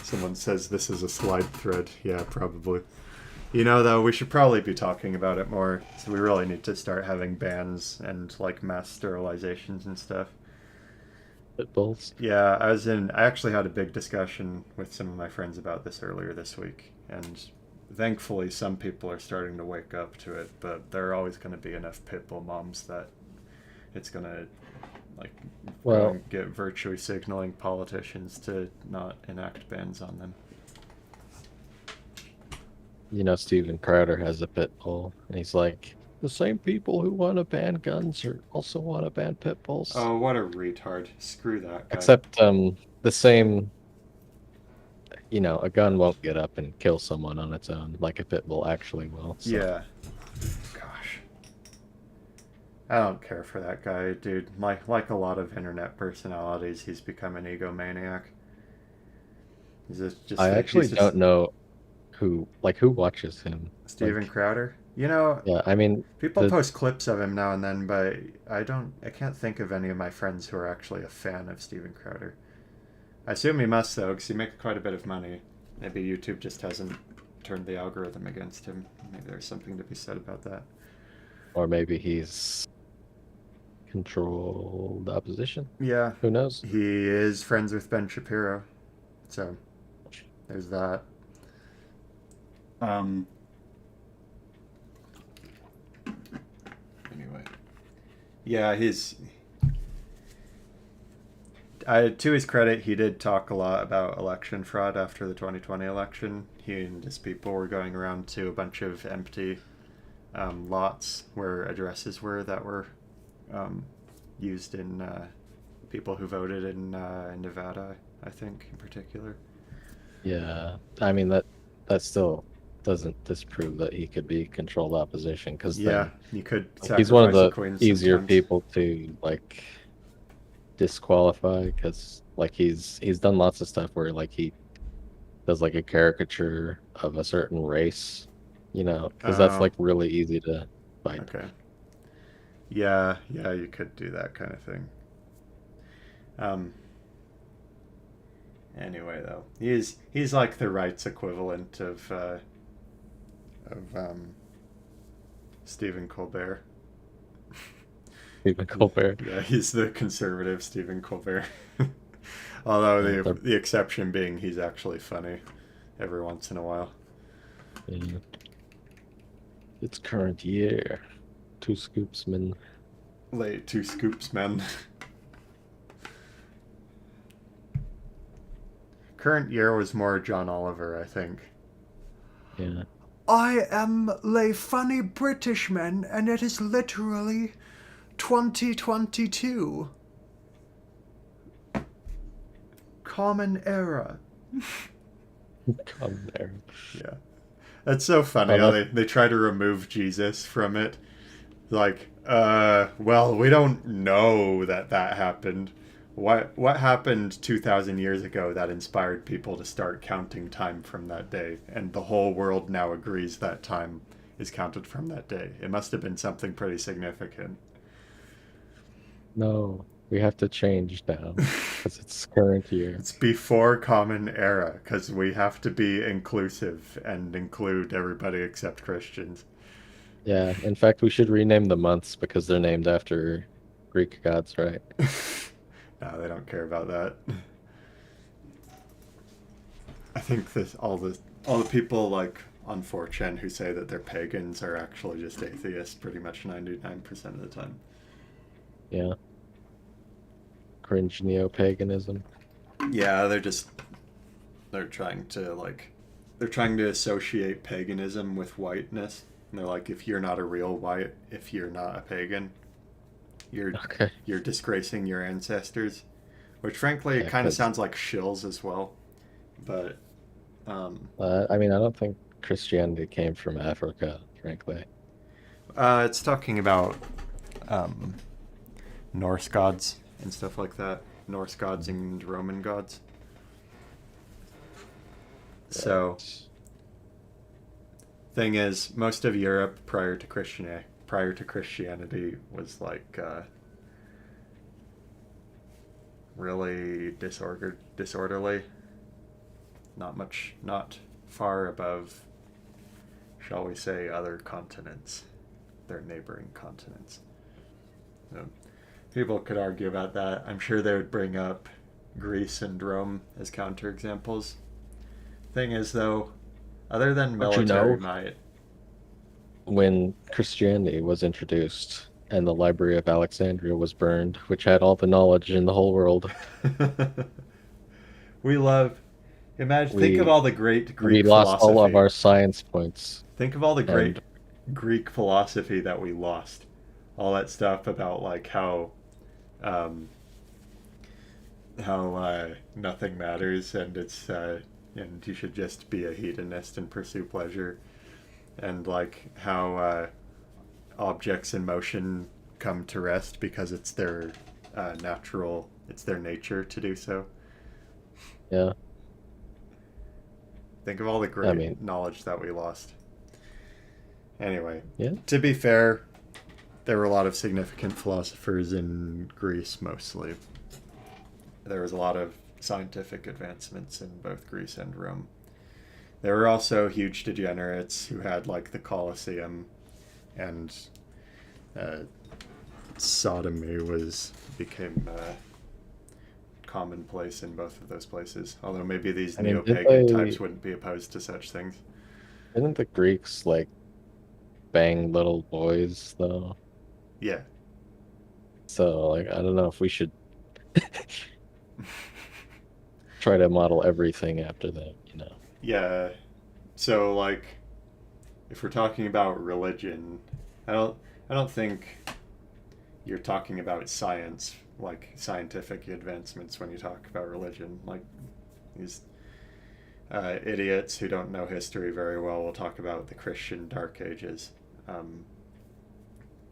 Someone says this is a slide thread. Yeah, probably. You know, though, we should probably be talking about it more. So we really need to start having bans and like mass sterilizations and stuff. Pit bulls. Yeah, I actually had a big discussion with some of my friends about this earlier this week, and thankfully some people are starting to wake up to it, but there are always going to be enough pit bull moms that it's going to like get virtue signaling politicians to not enact bans on them. You know, Steven Crowder has a pit bull, and he's like, the same people who want to ban guns also want to ban pit bulls. Oh, what a retard. Screw that guy. Except the same, a gun won't get up and kill someone on its own, like a pit bull actually will. So Yeah. Gosh. I don't care for that guy, dude. Like a lot of internet personalities, he's become an egomaniac. I actually He's just don't know who watches him. Steven Like, Crowder. You know, yeah, I mean, people the post clips of him now and then, but I can't think of any of my friends who are actually a fan of Steven Crowder. I assume he must though, because he makes quite a bit of money. Maybe YouTube just hasn't turned the algorithm against him. Maybe there's something to be said about that. or maybe he's controlled opposition. Yeah, Who knows? he is friends with Ben Shapiro, so there's that. Um. Anyway, yeah, to his credit, he did talk a lot about election fraud after the 2020 election. He and his people were going around to a bunch of empty lots where addresses were that were used in people who voted in Nevada, I think, in particular. Yeah, I mean that still doesn't disprove that he could be controlled opposition, because Yeah, then you could he's one of sacrifice the the queens easier sometimes. people to like disqualify, because like he's done lots of stuff where like he does like a caricature of a certain race, because that's Oh, like really easy to find. okay. Yeah, yeah, you could do that kind of thing. Um, anyway, though, he's like the right's equivalent of Stephen Colbert. Stephen Colbert. Yeah, he's the conservative Stephen Colbert. Although Yeah, the exception being he's actually funny every once in a while. yeah. It's current year. Two scoopsmen. Late two scoops, men. Current year was more John Oliver, I think. Yeah. I am a funny British man, and it is literally 2022. Common era. Come there. Yeah. That's so funny Oh, how that they try to remove Jesus from it. Like, well, we don't know that happened. What happened 2,000 years ago that inspired people to start counting time from that day? And the whole world now agrees that time is counted from that day. It must have been something pretty significant. no, we have to change now because it's current year. It's before Common Era, because we have to be inclusive and include everybody except Christians. Yeah, in fact, we should rename the months because they're named after Greek gods, right? No, they don't care about that. I think that all the people like on 4chan who say that they're pagans are actually just atheists pretty much 99% of the time. Yeah, cringe neo-paganism. Yeah, they're trying to they're trying to associate paganism with whiteness. And they're like, if you're not a real white, if you're not a pagan, you're Okay. you're disgracing your ancestors. Which frankly it Yeah, kind of because sounds like shills as well. But I mean, I don't think Christianity came from Africa, frankly. it's talking about um, Norse gods and stuff like that. Norse gods and Roman gods. So, Right. thing is, most of Europe prior to Christianity was really disorderly. Not far above, shall we say, other continents, their neighboring continents. So, people could argue about that. I'm sure they would bring up Greece and Rome as counterexamples. Thing is, though, other than Don't you military know might, when Christianity was introduced and the Library of Alexandria was burned, which had all the knowledge in the whole world, we love. Imagine, think of we all the great we Greek lost all of philosophy. our science points. Think of all the And great Greek philosophy that we lost. All that stuff about um, how nothing matters and it's and you should just be a hedonist and pursue pleasure, and like how objects in motion come to rest because it's their it's their nature to do so. Yeah. Think of all the I great mean, knowledge that we lost. Anyway, yeah. to be fair, there were a lot of significant philosophers in Greece mostly. There was a lot of scientific advancements in both Greece and Rome. There were also huge degenerates who had like the Colosseum, and uh, sodomy was became commonplace in both of those places. Although maybe these I mean, neo-pagan types wouldn't be opposed to such things. didn't the Greeks like bang little boys though? Yeah. So like, I don't know if we should try to model everything after them, you know? Yeah. So like, if we're talking about religion, I don't I don't think you're talking about science, like scientific advancements when you talk about religion. Like these idiots who don't know history very well will talk about the Christian Dark Ages. Um,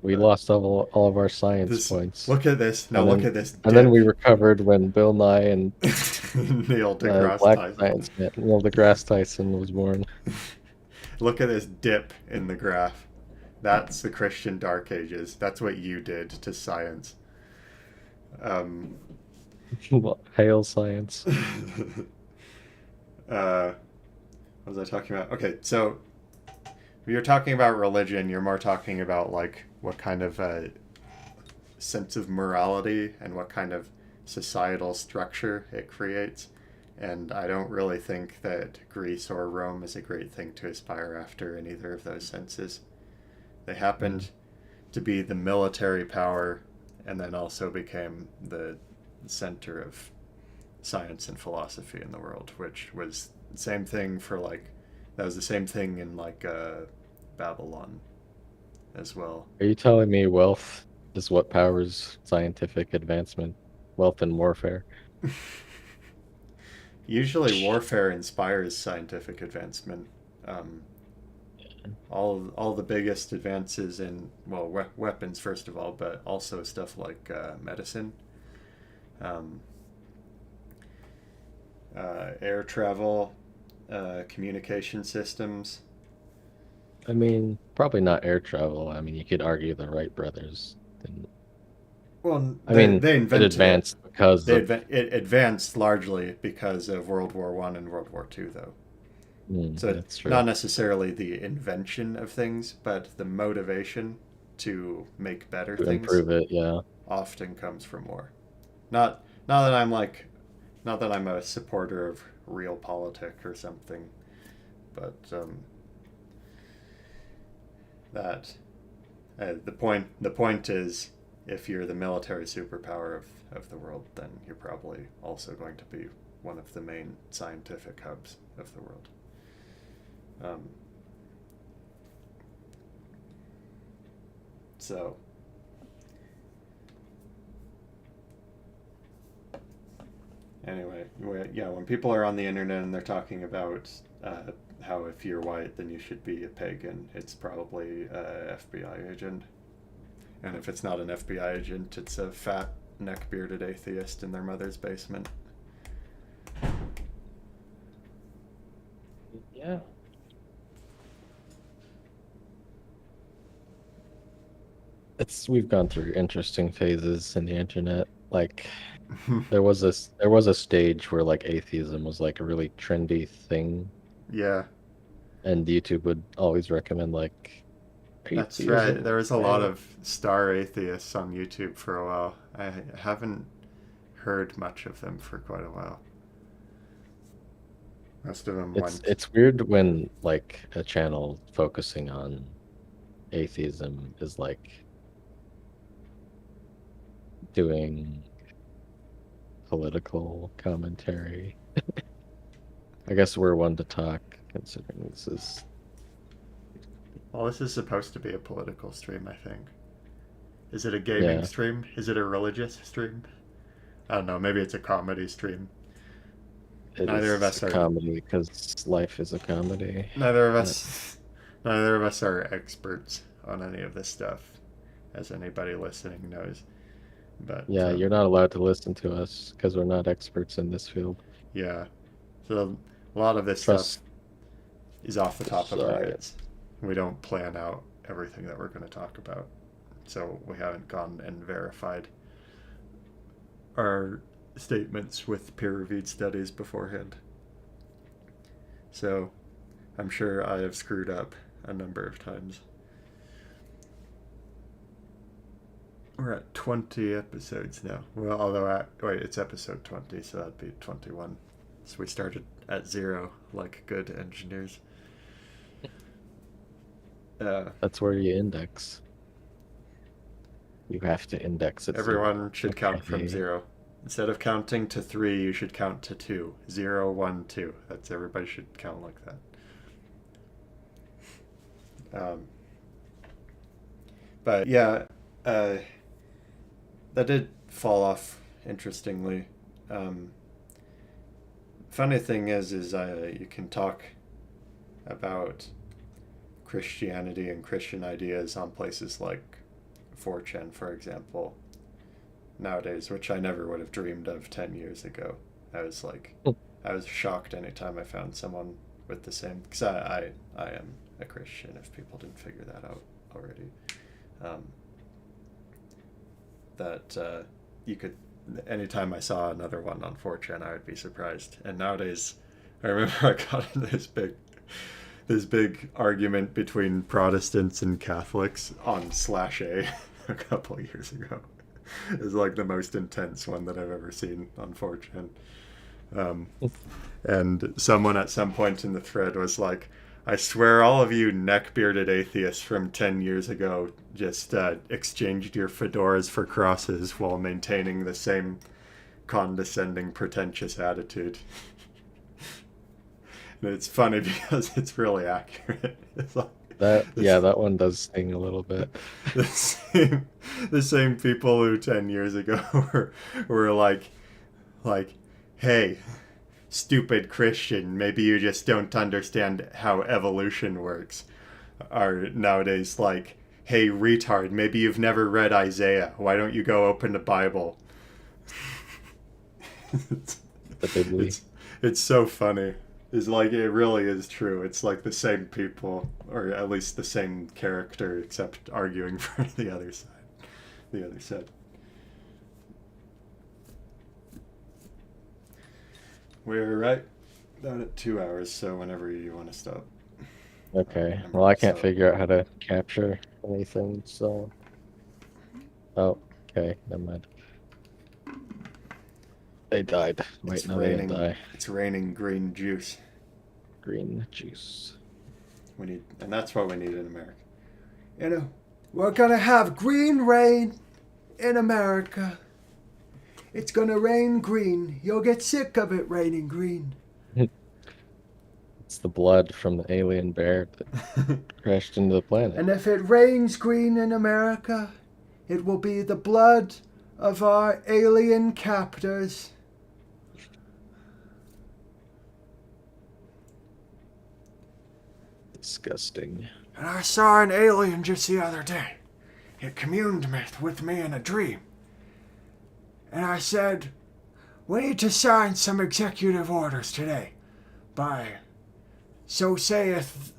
We but lost all of our science this points, look at this now. and Look then at this and then dip. we recovered when Bill Nye and Neil deGrasse Black Tyson. Science Man, Neil deGrasse Tyson was born. Look at this dip in the graph. That's the Christian Dark Ages. That's what you did to science. Um, Hail science. what was I talking about? Okay, so if you're talking about religion, you're more talking about like what kind of sense of morality and what kind of societal structure it creates. And I don't really think that Greece or Rome is a great thing to aspire after in either of those senses. They happened to be the military power and then also became the center of science and philosophy in the world, which was the same thing for like, that was the same thing in like Babylon as well. Are you telling me wealth is what powers scientific advancement? Wealth and warfare? Usually, warfare inspires scientific advancement. Um, all the biggest advances in well weapons first of all, but also stuff like medicine, um, air travel, communication systems. I mean, probably not air travel. I mean, you could argue the Wright brothers didn't. Well, I mean, they it invented it. advanced because of. It advanced largely because of World War I and World War II, though. So That's true. not necessarily the invention of things, but the motivation to make better To things improve it, yeah. often comes from war. Not that I'm like, not that I'm a supporter of realpolitik or something, but that the point is, if you're the military superpower of the world, then you're probably also going to be one of the main scientific hubs of the world. Um, so anyway, yeah, when people are on the internet and they're talking about how if you're white then you should be a pagan, it's probably a FBI agent. And if it's not an FBI agent, it's a fat, neck-bearded atheist in their mother's basement. Yeah. We've gone through interesting phases in the internet. Like there was a stage where like atheism was like a really trendy thing, Yeah, and YouTube would always recommend like that's atheism. right. There was a lot of star atheists on YouTube for a while. I haven't heard much of them for quite a while. Most of them went. It's weird when like a channel focusing on atheism is like doing political commentary. I guess we're one to talk considering this is. Well, this is supposed to be a political stream, I think. Is it a gaming Yeah. stream? Is it a religious stream? I don't know. Maybe it's a comedy stream. It Neither of is a us are. comedy because life is a comedy. Neither of But us. Neither of us are experts on any of this stuff, as anybody listening knows. But yeah, you're not allowed to listen to us because we're not experts in this field. yeah, so a lot of this stuff Trust is off the the top of our science. heads. We don't plan out everything that we're going to talk about, so we haven't gone and verified our statements with peer-reviewed studies beforehand. So I'm sure I have screwed up a number of times. We're at 20 episodes now. Well, wait, it's episode 20, so that'd be 21. So we started at 0, like good engineers. That's where you index. You have to index at Everyone 0. should count from Okay. 0. Instead of counting to 3, you should count to 2. 0, 1, 2. That's everybody should count like that. But yeah, uh, that did fall off interestingly. Funny thing is you can talk about Christianity and Christian ideas on places like 4chan, for example, nowadays, which I never would have dreamed of 10 years ago. I was shocked anytime I found someone with the same, because I am a Christian, if people didn't figure that out already. Um, that you could, anytime I saw another one on 4chan, I would be surprised. And nowadays, I remember I got into this big argument between Protestants and Catholics on /A a couple of years ago. It was like the most intense one that I've ever seen on 4chan. And someone at some point in the thread was like, I swear all of you neck-bearded atheists from 10 years ago just exchanged your fedoras for crosses while maintaining the same condescending, pretentious attitude. And it's funny because it's really accurate. It's like That one does sting a little bit. the same, the same people who 10 years ago were like, hey, stupid Christian, maybe you just don't understand how evolution works, are nowadays like, hey, retard, maybe you've never read Isaiah. Why don't you go open the Bible? it's, The Bibli. it's so funny. It's like, it really is true. It's like the same people, or at least the same character, except arguing for the other side. The other side. We're right down at 2 hours, so whenever you want to stop. Okay. Well, I can't figure out how to capture anything, so. Oh, okay. Never mind. They died. Wait, It's no, they raining. didn't die. It's raining green juice. Green juice. And that's what we need in America. You know, we're gonna have green rain in America. It's gonna rain green. You'll get sick of it raining green. It's the blood from the alien bear that crashed into the planet. And if it rains green in America, it will be the blood of our alien captors. Disgusting. And I saw an alien just the other day. It communed with me in a dream. And I said, we need to sign some executive orders today. By, so saith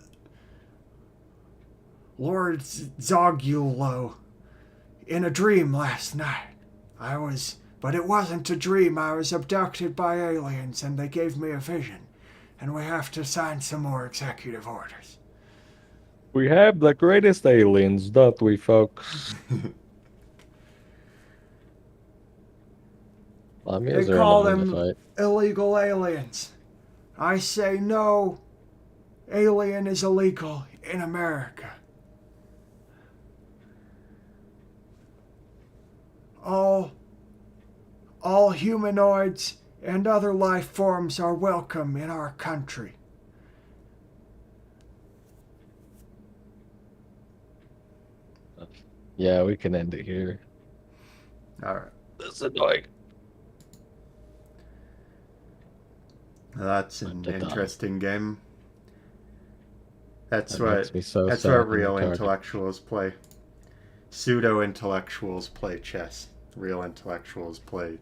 Lord Zogulo in a dream last night. But it wasn't a dream. I was abducted by aliens and they gave me a vision. And we have to sign some more executive orders. We have the greatest aliens, don't we, folks? They call them illegal aliens. I say no. Alien is illegal in America. All humanoids and other life forms are welcome in our country. Yeah, we can end it here. All right. That's annoying. That's an to die. interesting game. That's That makes me so that's sad what and real retarded. intellectuals play. Pseudo intellectuals play chess. Real intellectuals play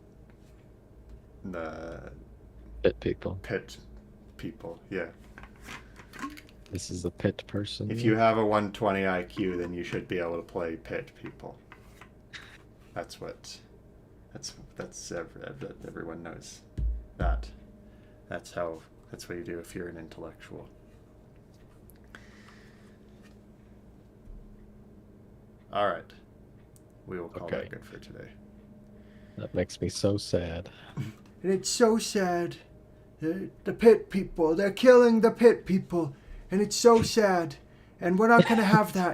the Pit people. pit people. Yeah. This is the pit person. If you have a 120 IQ, then you should be able to play pit people. That's what. Everyone knows that. That's what you do if you're an intellectual. All right. We will call that good for today. That makes me so sad. And it's so sad. The pit people, they're killing the pit people. And it's so sad. And we're not going to have that.